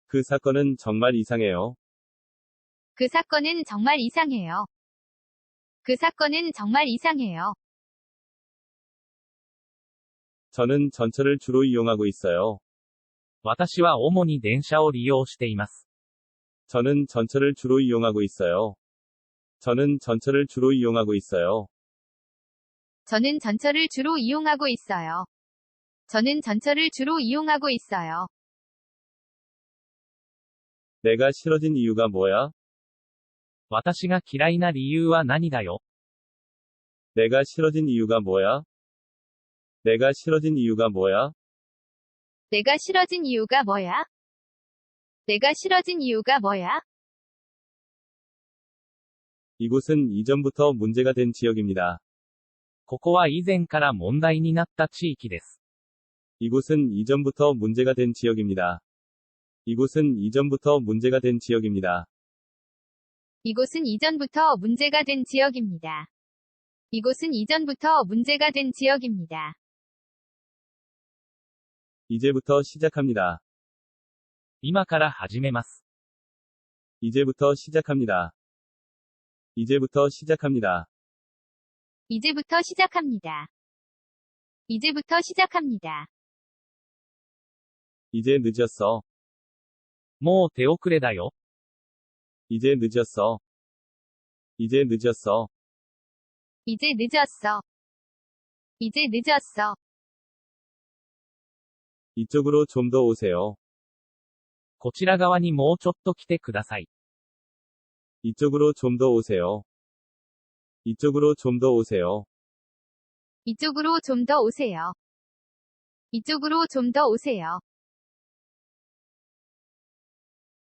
그 사건은 정말 이상해요. 그 사건은 정말 이상해요. 그 사건은 정말 이상해요. 저는 전철을 주로 이용하고 있어요. 私は主に電車を利用しています。 저는 전철을 주로 이용하고 있어요. 저는 전철을 주로 이용하고 있어요. 저는 전철을 주로 이용하고 있어요. 저는 전철을 주로 이용하고 있어요. 내가 싫어진 이유가 뭐야? 私が嫌いな理由は何だよ。 내가 싫어진 이유가 뭐야? 내가 싫어진 이유가 뭐야? 내가 싫어진 이유가 뭐야? 내가 싫어진 이유가 뭐야? 이곳은 이전부터 문제가 된 지역입니다. ここは以前から問題になった地域です。 이곳은 이전부터 문제가 된 지역입니다. 이곳은 이전부터 문제가 된 지역입니다. 이곳은 이전부터 문제가 된 지역입니다. 이곳은 이전부터 문제가 된 지역입니다. 이제부터 시작합니다. 今から始めます。 이제부터 시작합니다. 이제부터 시작합니다. 이제부터 시작합니다. 이제부터 시작합니다. 이제 늦었어. もう手遅れだよ。 이제 늦었어. 이제 늦었어. 이제 늦었어. 이제 늦었어. 이쪽으로 좀 더 오세요. こちら側にもうちょっと来てください。 이쪽으로 좀 더 오세요. 이쪽으로 좀 더 오세요. 이쪽으로 좀 더 오세요. 이쪽으로 좀 더 오세요.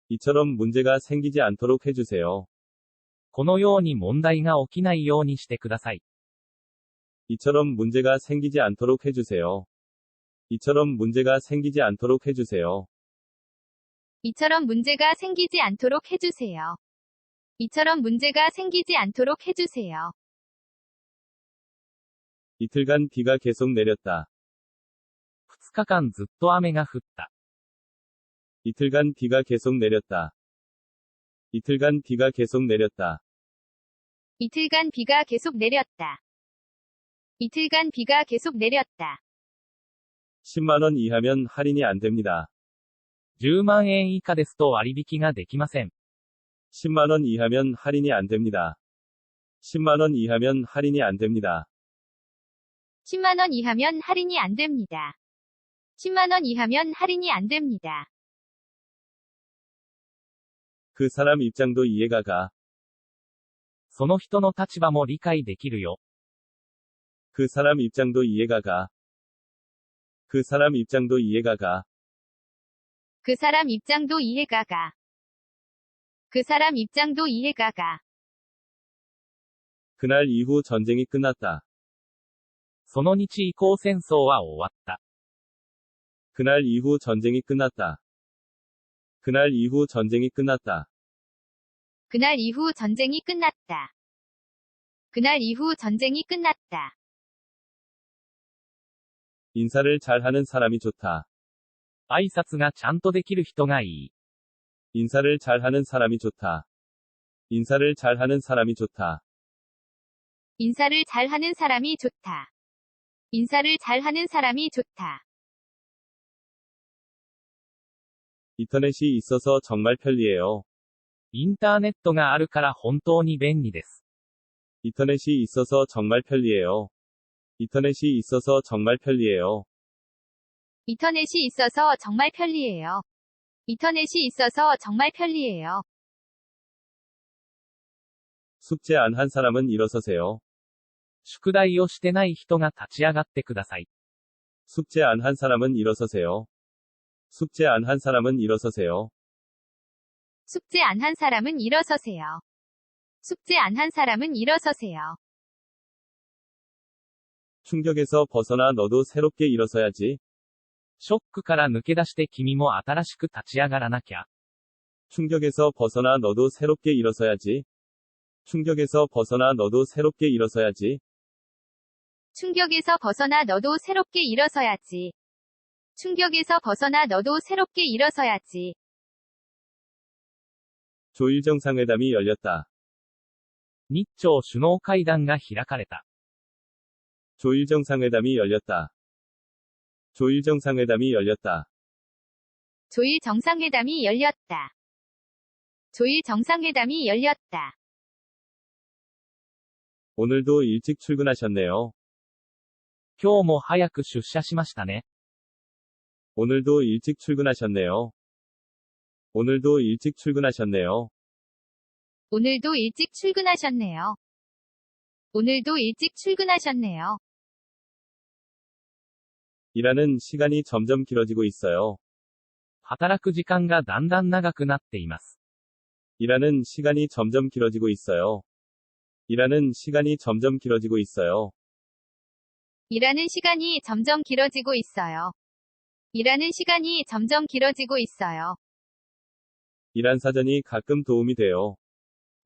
이처럼 문제가 생기지 않도록 해주세요. このように問題が起きないようにしてください。 이처럼 문제가 생기지 않도록 해주세요. 이처럼 문제가 생기지 않도록 해주세요. 이처럼 문제가 생기지 않도록 해주세요. 이처럼 문제가 생기지 않도록 해주세요. 이틀간 비가 계속 내렸다. 2日間ずっと雨が降った。 이틀간 비가 계속 내렸다. 이틀간 비가 계속 내렸다. 이틀간 비가 계속 내렸다. 이틀간 비가 계속 내렸다. 10만 원 이하면 할인이 안 됩니다. 10万円以下ですと割引ができません。 10만 원 이하면 할인이 안 됩니다. 10만 원 이하면 할인이 안 됩니다. 10만 원 이하면 할인이 안 됩니다. 10만 원 이하면 할인이 안 됩니다. 그 사람 입장도 이해가 가. その人の立場も理解できるよ。 그 사람 입장도 이해가 가. 그 사람 입장도 이해가 가. 그 사람 입장도 이해가 가. 그 사람 입장도 이해가 가. 그날 이후 전쟁이 끝났다. その日以降戦争は終わった。 그날 이후 전쟁이 끝났다. 그날 이후 전쟁이 끝났다. 그날 이후 전쟁이 끝났다. 그날 이후 전쟁이 끝났다. 인사를 잘하는 사람이 좋다. 挨拶がちゃんとできる人がいい。 인사를 잘하는 사람이 좋다. 인사를 잘하는 사람이 좋다. 인사를 잘하는 사람이 좋다. 인사를 잘하는 사람이 좋다. 인터넷이 있어서 정말 편리해요. インターネットがあるから本当に便利です。 인터넷이 있어서 정말 편리해요. 인터넷이 있어서 정말 편리해요. 인터넷이 있어서 정말 편리해요. 인터넷이 있어서 정말 편리해요. 숙제 안 한 사람은 일어서세요. 宿題をしてない人が立ち上がってください。 숙제 안 한 사람은 일어서세요. 숙제 안 한 사람은 일어서세요. 숙제 안 한 사람은 일어서세요. 숙제 안 한 사람은 일어서세요. 충격에서 벗어나 너도 새롭게 일어서야지. ショックから抜け出して君も新しく立ち上がらなきゃ。 충격에서 벗어나 너도 새롭게 일어서야지. 충격에서 벗어나 너도 새롭게 일어서야지. 충격에서 벗어나 너도 새롭게 일어서야지. 충격에서 벗어나 너도 새롭게 일어서야지. 조일 정상회담이 열렸다. 日朝首脳会談が開かれた。 조일 정상회담이 열렸다. 조일 정상회담이 열렸다. 조일 정상회담이 열렸다. 조일 정상회담이 열렸다. 오늘도 일찍 출근하셨네요. 今日も早く出社しましたね。 오늘도 일찍 출근하셨네요. 오늘도 일찍 출근하셨네요. 오늘도 일찍 출근하셨네요. 오늘도 일찍 출근하셨네요. 일하는 시간이 점점 길어지고 있어요. 働く時間がだんだん長くなっています。 일하는 시간이 점점 길어지고 있어요. 일하는 시간이 점점 길어지고 있어요. 일하는 시간이 점점 길어지고 있어요. 일하는 시간이 점점 길어지고 있어요. 일한 사전이 가끔 도움이 돼요.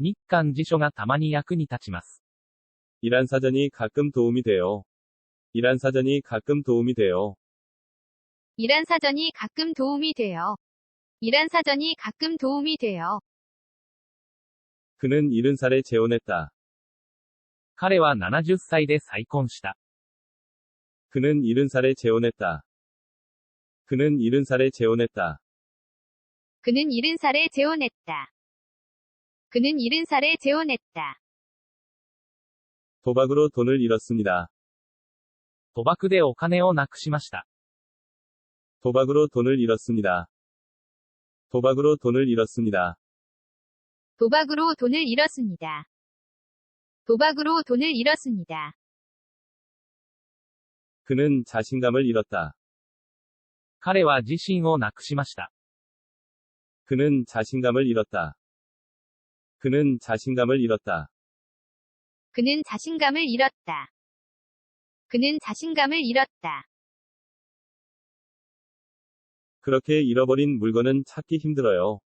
日韓辞書がたまに役に立ちます。 일한 사전이 가끔 도움이 돼요. 일한 사전이 가끔 도움이 돼요. 일한 사전이 가끔 도움이 돼요. 일한 사전이 가끔 도움이 돼요. 그는 70살에 재혼했다. 彼は70歳で再婚した。 그는 70살에 재혼했다. 그는 70살에 재혼했다. 그는 70살에 재혼했다. 그는 70살에 재혼했다. 도박으로 돈을 잃었습니다. 賭博でお金をなくしました。 도박으로 돈을 잃었습니다. 도박으로 돈을 잃었습니다. 도박으로 돈을 잃었습니다. 도박으로 돈을 잃었습니다. 그는 자신감을 잃었다. 彼は自信をなくしました。 그는 자신감을 잃었다. 그는 자신감을 잃었다. 그는 자신감을 잃었다. 그는 자신감을 잃었다. 그렇게 잃어버린 물건은 찾기 힘들어요.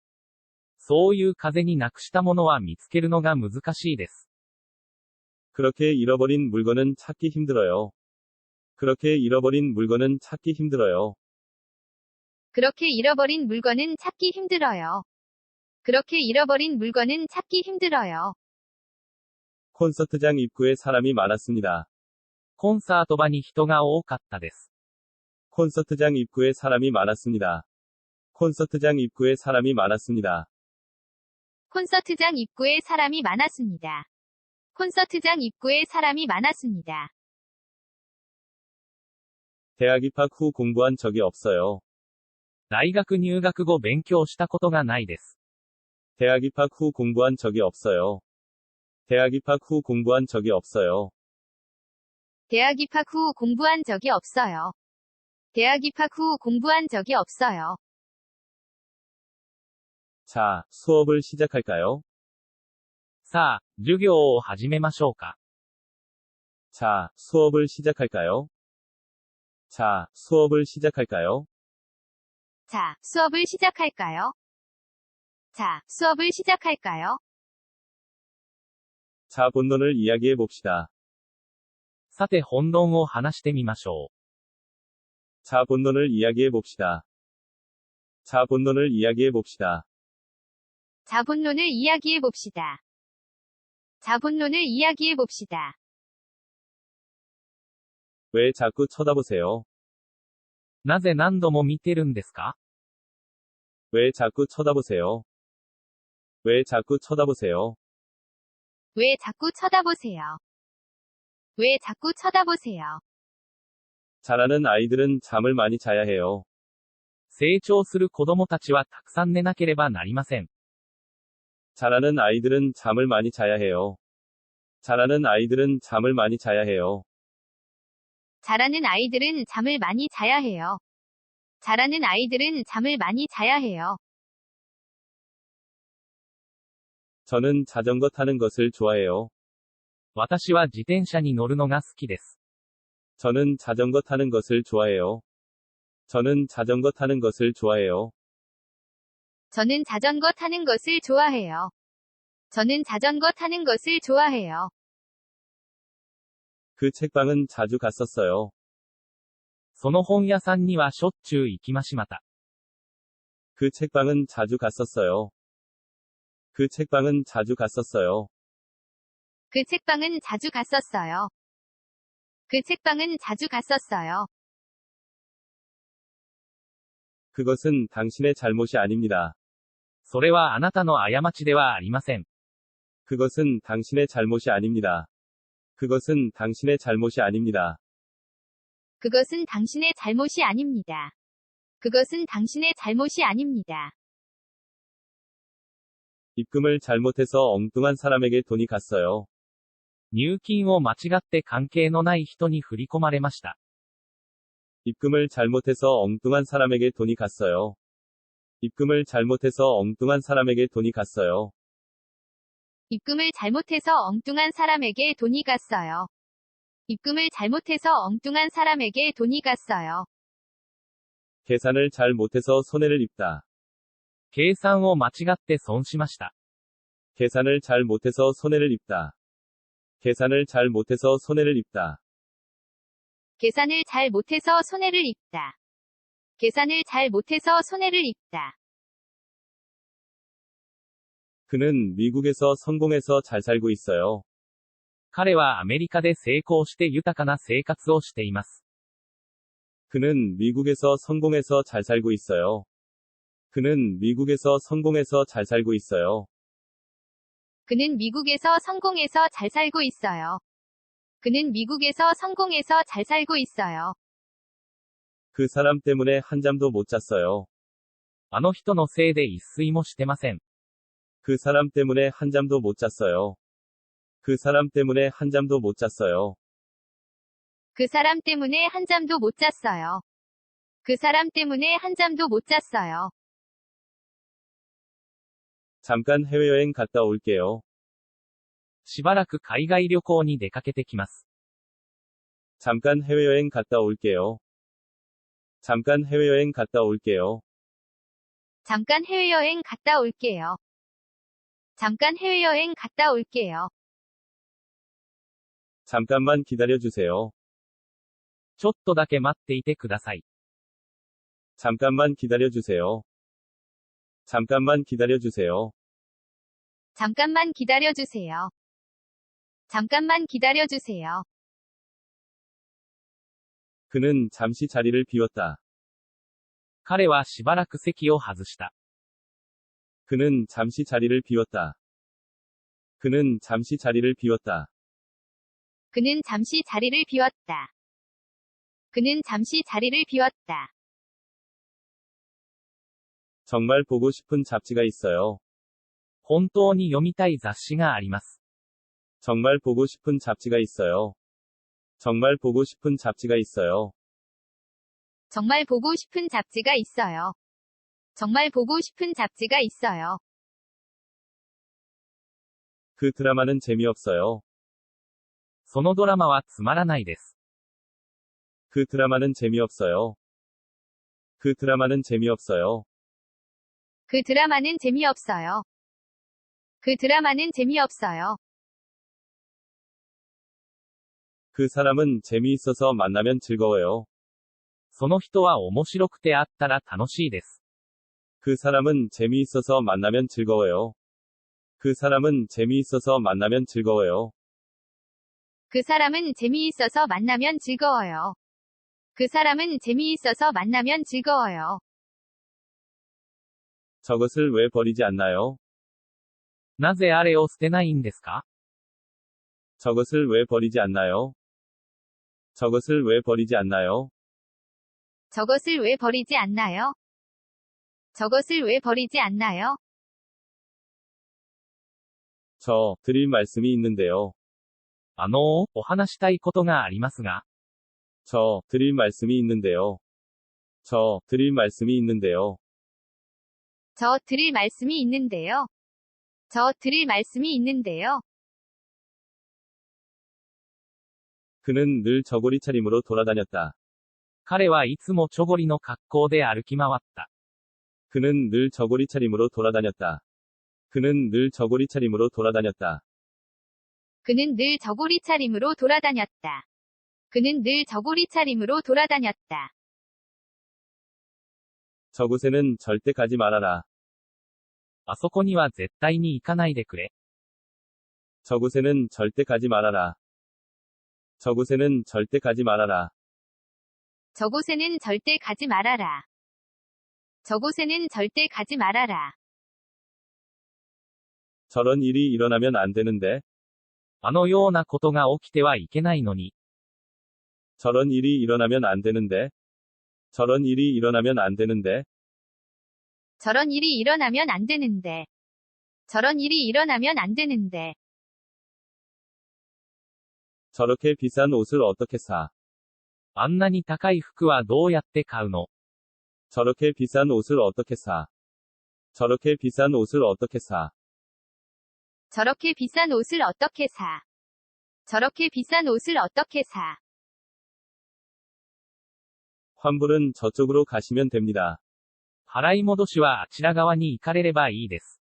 そういう風になくしたものは見つけるのが難しいです。 그렇게 잃어버린 물건은 찾기 힘들어요. 그렇게 잃어버린 물건은 찾기 힘들어요. 그렇게 잃어버린 물건은 찾기 힘들어요. 그렇게 잃어버린 물건은 찾기 힘들어요. 콘서트장 입구에 사람이 많았습니다. コンサート場に人が多かったです。 콘서트장 입구에 사람이 많았습니다. 콘서트장 입구에 사람이 많았습니다. 콘서트장 입구에 사람이 많았습니다. 콘서트장 입구에 사람이 많았습니다. 대학 입학 후 공부한 적이 없어요. 大学入学後勉強したことがないです。 대학 입학 후 공부한 적이 없어요. 대학 입학 후 공부한 적이 없어요. 대학 입학 후 공부한 적이 없어요. 대학 입학 후 공부한 적이 없어요. 자, 수업을 시작할까요? さあ、授業を始めましょうか。 자, 수업을 시작할까요? 자, 수업을 시작할까요? 자, 수업을 시작할까요? 자, 수업을 시작할까요? 자, 본론을 이야기해 봅시다. さて本論を話してみましょう。 자, 본론을 이야기해 봅시다. 자, 본론을 이야기해 봅시다. 자본론을 이야기해 봅시다. 자본론을 이야기해 봅시다. 왜 자꾸 쳐다보세요? なぜ何度も見てるんですか？ 왜 자꾸 쳐다보세요? 왜 자꾸 쳐다보세요? 왜 자꾸 쳐다보세요? 왜 자꾸 쳐다보세요? 자라는 아이들은 잠을 많이 자야 해요. 成長する子供たちはたくさん寝なければなりません。 자라는 아이들은 잠을 많이 자야 해요. 자라는 아이들은 잠을 많이 자야 해요. 자라는 아이들은 잠을 많이 자야 해요. 자라는 아이들은 잠을 많이 자야 해요. 저는 자전거 타는 것을 좋아해요. 私は自転車に乗るのが好きです。 저는 자전거 타는 것을 좋아해요. 저는 자전거 타는 것을 좋아해요. 저는 자전거 타는 것을 좋아해요. 저는 자전거 타는 것을 좋아해요. 그 책방은 자주 갔었어요. その本屋さんにはしょっちゅう行きましまた。 그 책방은 자주 갔었어요. 그 책방은 자주 갔었어요. 그 책방은 자주 갔었어요. 그 책방은 자주 갔었어요. 그것은 당신의 잘못이 아닙니다. それはあなたの過ちではありません。 그것은 당신의 잘못이 아닙니다. 그것은 당신의 잘못이 아닙니다. 그것은 당신의 잘못이 아닙니다. 그것은 당신의 잘못이 아닙니다. 입금을 잘못해서 엉뚱한 사람에게 돈이 갔어요. 入金を間違って関係のない人に振り込まれました。 입금을 잘못해서 엉뚱한 사람에게 돈이 갔어요. 입금을 잘못해서 엉뚱한 사람에게 돈이 갔어요. 입금을 잘못해서 엉뚱한 사람에게 돈이 갔어요. 입금을 잘못해서 엉뚱한 사람에게 돈이 갔어요. 계산을 잘 못해서 손해를 입다. 計算を間違って損しました。 계산을 잘 못해서 손해를 입다. 계산을 잘 못해서 손해를 입다. 계산을 잘 못해서 손해를 입다. 계산을 잘 못해서 손해를 입다. 그는 미국에서 성공해서 잘 살고 있어요. 彼はアメリカで成功して豊かな生活をしています。 그는 미국에서 성공해서 잘 살고 있어요. 그는 미국에서 성공해서 잘 살고 있어요. 그는 미국에서 성공해서 잘 살고 있어요. 그는 미국에서 성공해서 잘 살고 있어요. 그 사람 때문에 한 잠도 못 잤어요. あの人のせいで一睡もしてません。 그 사람 때문에 한 잠도 못 잤어요. 그 사람 때문에 한 잠도 못 잤어요. 그 사람 때문에 한 잠도 못 잤어요. 그 사람 때문에 한 잠도 못 잤어요. 잠깐 해외여행 갔다 올게요. しばらく海外旅行に出かけてきます。 잠깐 해외여행 갔다 올게요. 잠깐 해외여행 갔다 올게요. 잠깐 해외여행 갔다 올게요. 잠깐 해외여행 갔다 올게요. 잠깐만 기다려주세요. ちょっとだけ待っていてください。 잠깐만 기다려주세요. 잠깐만 기다려주세요. 잠깐만 기다려주세요. 잠깐만 기다려주세요. 그는 잠시 자리를 비웠다. 彼はしばらく席を外した。 그는 잠시 자리를 비웠다. 그는 잠시 자리를 비웠다. 그는 잠시 자리를 비웠다. 그는 잠시 자리를 비웠다. 정말 보고 싶은 잡지가 있어요. 本当に読みたい雑誌があります。 정말 보고 싶은 잡지가 있어요. 정말 보고 싶은 잡지가 있어요. 정말 보고 싶은 잡지가 있어요. 정말 보고 싶은 잡지가 있어요. 그 드라마는 재미없어요. そのドラマはつまらないです。 그 드라마는 재미없어요. 그 드라마는 재미없어요. 그 드라마는 재미없어요. 그 드라마는 재미없어요. 그 사람은 재미있어서 만나면 즐거워요. その人は面白くて会ったら楽しいです。 그 사람은 재미있어서 만나면 즐거워요. 그 사람은 재미있어서 만나면 즐거워요. 그 사람은 재미있어서 만나면 즐거워요. 그 사람은 재미있어서 만나면 즐거워요. 저것을 왜 버리지 않나요? なぜあれを捨てないんですか？ 저것을 왜 버리지 않나요? 저것을 왜 버리지 않나요? 저것을 왜 버리지 않나요? 저것을 왜 버리지 않나요? 저, 드릴 말씀이 있는데요. お話したいことがありますが、 저, 드릴 말씀이 있는데요. 저, 드릴 말씀이 있는데요. 저 드릴 말씀이 있는데요. 저 드릴 말씀이 있는데요. 그는 늘 저고리 차림으로 돌아다녔다. 彼はいつもちょごりの格好で歩き回った。 그는 늘 저고리 차림으로 돌아다녔다. 그는 늘 저고리 차림으로 돌아다녔다. 그는 늘 저고리 차림으로 돌아다녔다. 그는 늘 저고리 차림으로 돌아다녔다. 저곳에는 절대 가지 말아라. あそこには絶対に行かないでくれ。 저곳에는 절대 가지 말아라. 저곳에는 절대 가지 말아라. 저곳에는 절대 가지 말아라. 저곳에는 절대 가지 말아라. 저런 일이 일어나면 안 되는데. あのようなことが起きてはいけないのに。 저런 일이 일어나면 안 되는데. 저런 일이 일어나면 안 되는데. 저런 일이 일어나면 안 되는데. 저런 일이 일어나면 안 되는데. 저렇게 비싼 옷을 어떻게 사? あんなに高い服はどうやって買うの？ 저렇게 비싼 옷을 어떻게 사? 저렇게 비싼 옷을 어떻게 사? 저렇게 비싼 옷을 어떻게 사? 저렇게 비싼 옷을 어떻게 사? 환불은 저쪽으로 가시면 됩니다. 払い戻しはあちら側に行かれればいいです。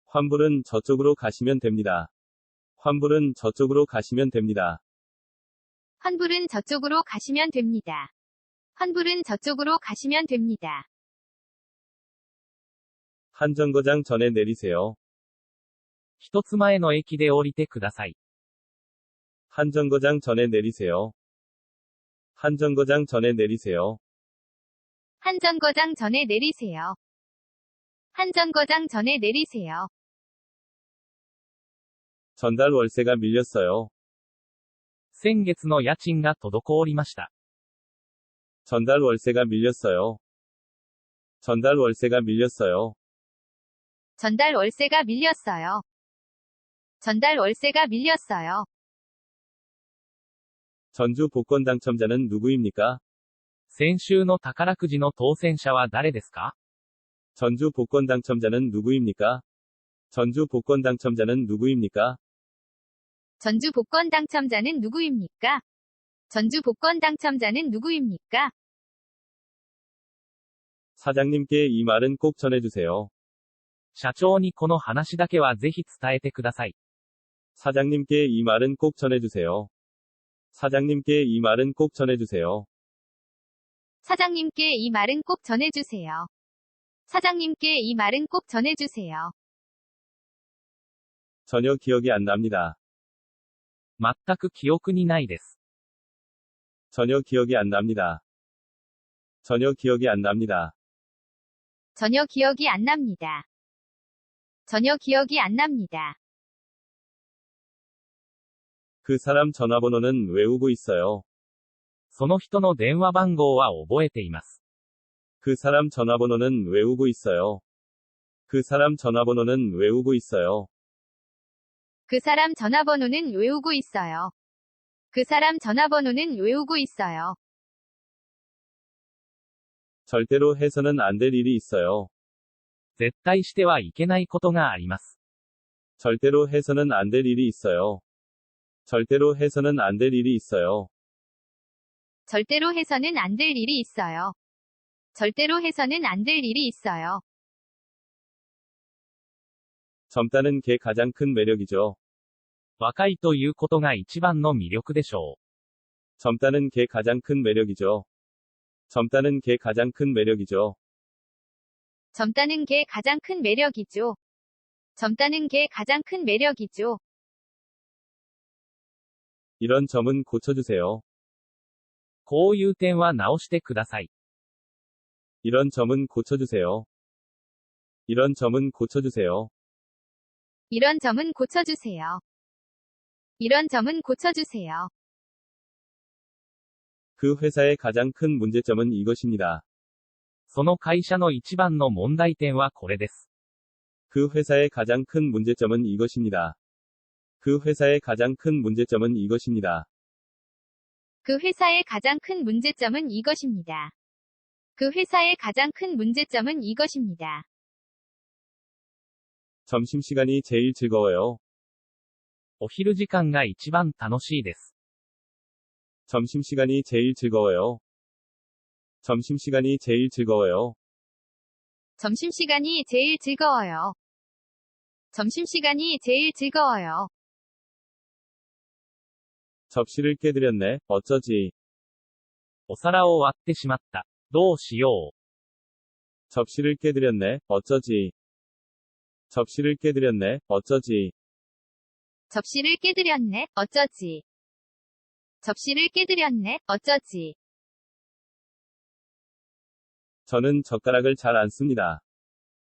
환불은 저쪽으로 가시면 됩니다. 환불은 저쪽으로 가시면 됩니다. 환불은 저쪽으로 가시면 됩니다. 환불은 저쪽으로 가시면 됩니다. 한 정거장 전에 내리세요. 一つ前の駅で降りてください。 한 정거장 전에 내리세요. 한 정거장 전에 내리세요. 한 정거장 전에 내리세요. 한 정거장 전에 내리세요. 전달 월세가 밀렸어요. 先月の家賃が滞りました。 전달 월세가 밀렸어요. 전달 월세가 밀렸어요. 전달 월세가 밀렸어요. 전달 월세가 밀렸어요. 전주 복권 당첨자는 누구입니까? 先週の宝くじの当選者は誰ですか？ 전주 복권 당첨자는 누구입니까? 전주 복권 당첨자는 누구입니까? 전주 복권 당첨자는 누구입니까? 전주 복권 당첨자는 누구입니까? 사장님께 이 말은 꼭 전해주세요. 社長にこの話だけはぜひ伝えてください。 사장님께 이 말은 꼭 전해주세요. 사장님께 이 말은 꼭 전해주세요. 사장님께 이 말은 꼭 전해주세요. 사장님께 이 말은 꼭 전해주세요. 전혀 기억이 안 납니다. 全く記憶にないです。 전혀 기억이 안 납니다. 전혀 기억이 안 납니다. 전혀 기억이 안 납니다. 전혀 기억이 안 납니다. 그 사람 전화번호는 외우고 있어요. その人の電話番号は覚えています。 그 사람 전화번호는 외우고 있어요. 그 사람 전화번호는 외우고 있어요. 그 사람 전화번호는 외우고 있어요. 그 사람 전화번호는 외우고 있어요. 절대로 해서는 안 될 일이 있어요. 絶対してはいけないことがあります。 절대로 해서는 안 될 일이 있어요. 절대로 해서는 안 될 일이 있어요. 절대로 해서는 안 될 일이 있어요. 절대로 해서는 안 될 일이 있어요. 젊다는 게 가장 큰 매력이죠. 若いということが一番の魅力でしょう。 젊다는 게 가장 큰 매력이죠. 젊다는 게 가장 큰 매력이죠. 젊다는 게 가장 큰 매력이죠. 젊다는 게 가장 큰 매력이죠. 이런 점은 고쳐주세요. こういう点は直してください。 이런 점은 고쳐주세요. 이런 점은 고쳐주세요. 이런 점은 고쳐주세요. 이런 점은 고쳐주세요. 그 회사의 가장 큰 문제점은 이것입니다. その会社の一番の問題点はこれです。 그 회사의 가장 큰 문제점은 이것입니다. 그 회사의 가장 큰 문제점은 이것입니다. 그 회사의 가장 큰 문제점은 이것입니다. 그 회사의 가장 큰 문제점은 이것입니다. 점심시간이 제일 즐거워요. お昼時間が一番楽しいです。 점심시간이 제일 즐거워요. 점심시간이 제일 즐거워요. 점심시간이 제일 즐거워요. 점심시간이 제일 즐거워요. 접시를 깨드렸네. 어쩌지. お皿を割ってしまった。どうしよう。 접시를 깨드렸네. 어쩌지. 접시를 깨드렸네. 어쩌지. 접시를 깨드렸네. 어쩌지. 접시를 깨드렸네. 어쩌지. 저는 젓가락을 잘 안 씁니다.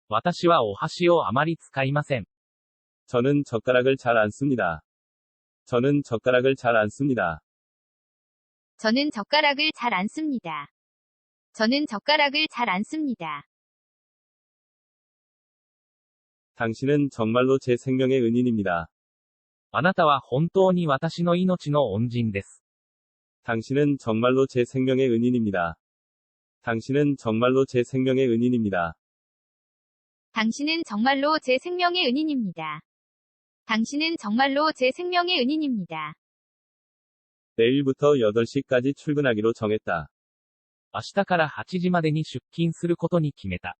私はお箸をあまり使いません。 저는 젓가락을 잘 안 씁니다. 저는 젓가락을 잘 안 씁니다. 저는 젓가락을 잘 안 씁니다. 저는 젓가락을 잘 안 씁니다. 당신은 정말로 제 생명의 은인입니다. あなたは本当に私の命の恩人です。 당신은 정말로 제 생명의 은인입니다. 당신은 정말로 제 생명의 은인입니다. 당신은 정말로 제 생명의 은인입니다. 당신은 정말로 제 생명의 은인입니다. 내일부터 8시까지 출근하기로 정했다. 明日から8時までに出勤することに決めた。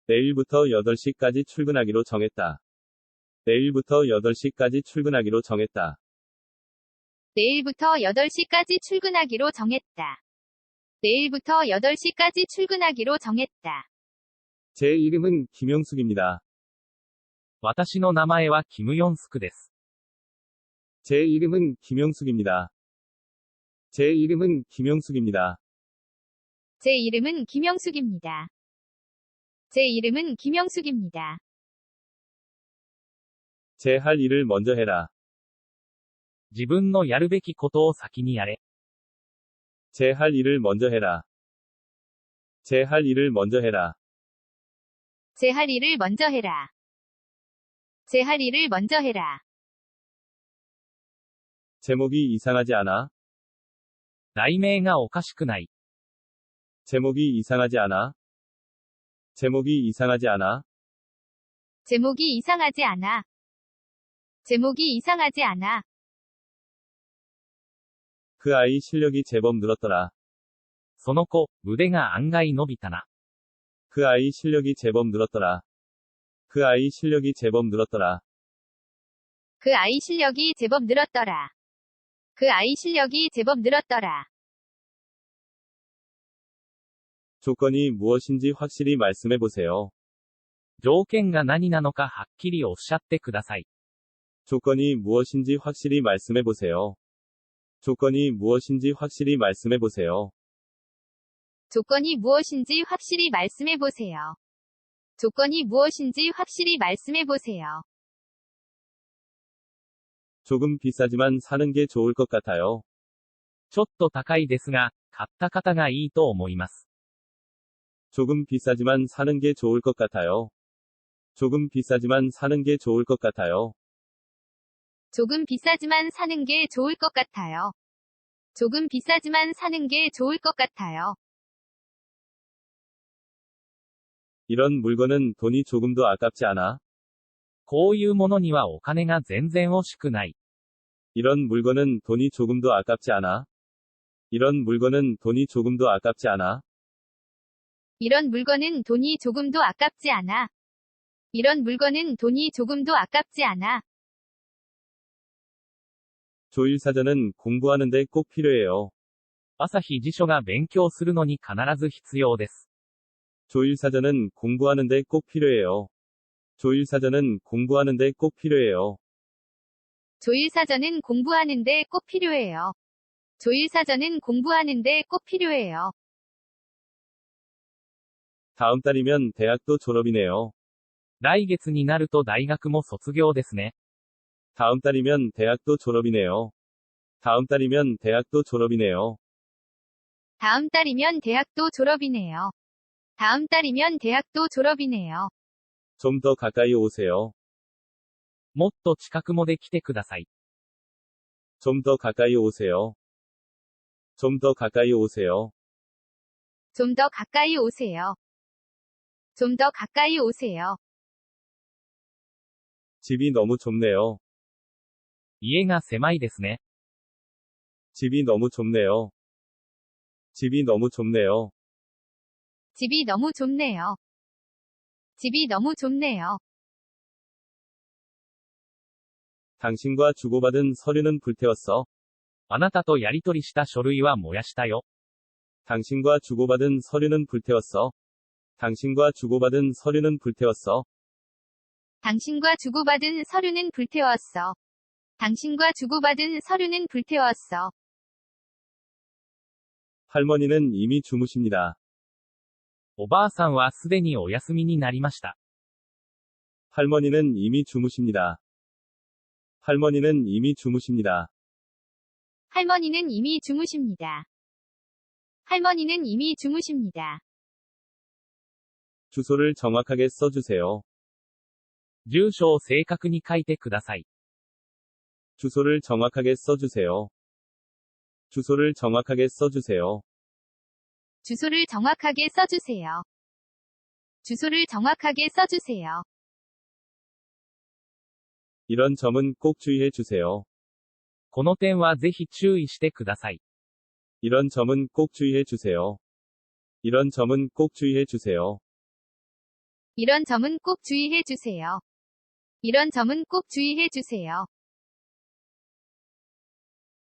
내일부터 8시까지 출근하기로 정했다. 내일부터 8시까지 출근하기로 정했다. 내일부터 8시까지 출근하기로 정했다. 내일부터 8시까지 출근하기로 정했다. 제 이름은 김영숙입니다. 私の名前はキム・ヨンスクです。 제 이름은 김영숙입니다. 제 이름은 김영숙입니다. 제 이름은 김영숙입니다. 제 이름은 김영숙입니다. 제 할 일을 먼저 해라. 自分のやるべきことを先にやれ。 제 할 일을 먼저 해라. 제 할 일을 먼저 해라. 제 할 일을 먼저 해라. 제 할 일을 먼저 해라. 제목이 이상하지 않아? 題名がおかしくない。 제목이 이상하지 않아? 제목이 이상하지 않아? 제목이 이상하지 않아. 제목이 이상하지 않아. 그 아이 실력이 제법 늘었더라. その子、腕が案外伸びたな。 그 아이 실력이 제법 늘었더라. 그 아이 실력이 제법 늘었더라. 그 아이 실력이 제법 늘었더라. 그 아이 실력이 제법 늘었더라. 조건이 무엇인지 확실히 말씀해 보세요. 条件が何なのかはっきりおっしゃってください。 조건이 무엇인지 확실히 말씀해 보세요. 조건이 무엇인지 확실히 말씀해 보세요. 조건이 무엇인지 확실히 말씀해 보세요. 조건이 무엇인지 확실히 말씀해 보세요. 조금 비싸지만 사는 게 좋을 것 같아요. ちょっと高いですが、買った方がいいと思います。 조금 비싸지만 사는 게 좋을 것 같아요. 조금 비싸지만 사는 게 좋을 것 같아요. 조금 비싸지만 사는 게 좋을 것 같아요. 조금 비싸지만 사는 게 좋을 것 같아요. 이런 물건은 돈이 조금도 아깝지 않아? こういうものにはお金が全然惜しくない。 이런 물건은 돈이 조금도 아깝지 않아? 이런 물건은 돈이 조금도 아깝지 않아? 이런 물건은 돈이 조금도 아깝지 않아. 이런 물건은 돈이 조금도 아깝지 않아. 조일사전은 공부하는데 꼭 필요해요. 朝日辞書が勉強するのに必ず必要です。 조일사전은 공부하는데 꼭 필요해요. 조일사전은 공부하는데 꼭 필요해요. 조일사전은 공부하는데 꼭 필요해요. 조일사전은 공부하는데 꼭 필요해요. 다음 달이면 대학도 졸업이네요. 来月になると大学も卒業ですね。 다음 달이면 대학도 졸업이네요. 다음 달이면 대학도 졸업이네요. 다음 달이면 대학도 졸업이네요. 다음 달이면 대학도 졸업이네요. 좀 더 가까이 오세요. もっと近くまで来てください。 좀 더 가까이 오세요. 좀 더 가까이 오세요. 좀 더 가까이 오세요. 좀 더 가까이 오세요. 집이 너무 좁네요. 家が狭いですね。 집이 너무 좁네요. 집이 너무 좁네요. 집이 너무 좁네요. 집이 너무 좁네요. 당신과 주고받은 서류는 불태웠어. あなたとやり取りした書類は燃やしたよ。 당신과 주고받은 서류는 불태웠어. 당신과 주고받은 서류는 불태웠어. 당신과 주고받은 서류는 불태웠어. 당신과 주고받은 서류는 불태웠어. 할머니는 이미 주무십니다. おばあさんはすでにお休みになりました。 할머니는 이미 주무십니다. 할머니는 이미 주무십니다. 할머니는 이미 주무십니다. 할머니는 이미 주무십니다. 주소를 정확하게 써주세요. 住所を正確に書いてください。 주소를 정확하게 써주세요. 주소를 정확하게 써주세요. 주소를 정확하게 써주세요. 주소를 정확하게 써주세요. 이런 점은 꼭 주의해 주세요. この点はぜひ注意してください。 이런 점은 꼭 주의해 주세요. 이런 점은 꼭 주의해 주세요. 이런 점은 꼭 주의해 주세요. 이런 점은 꼭 주의해 주세요.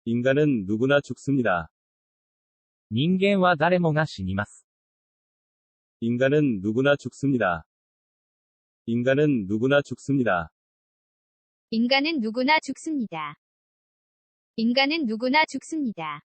인간은 누구나 죽습니다. 人間は誰もが死にます。 인간은 누구나 죽습니다. 인간은 누구나 죽습니다. 인간은 누구나 죽습니다. 인간은 누구나 죽습니다.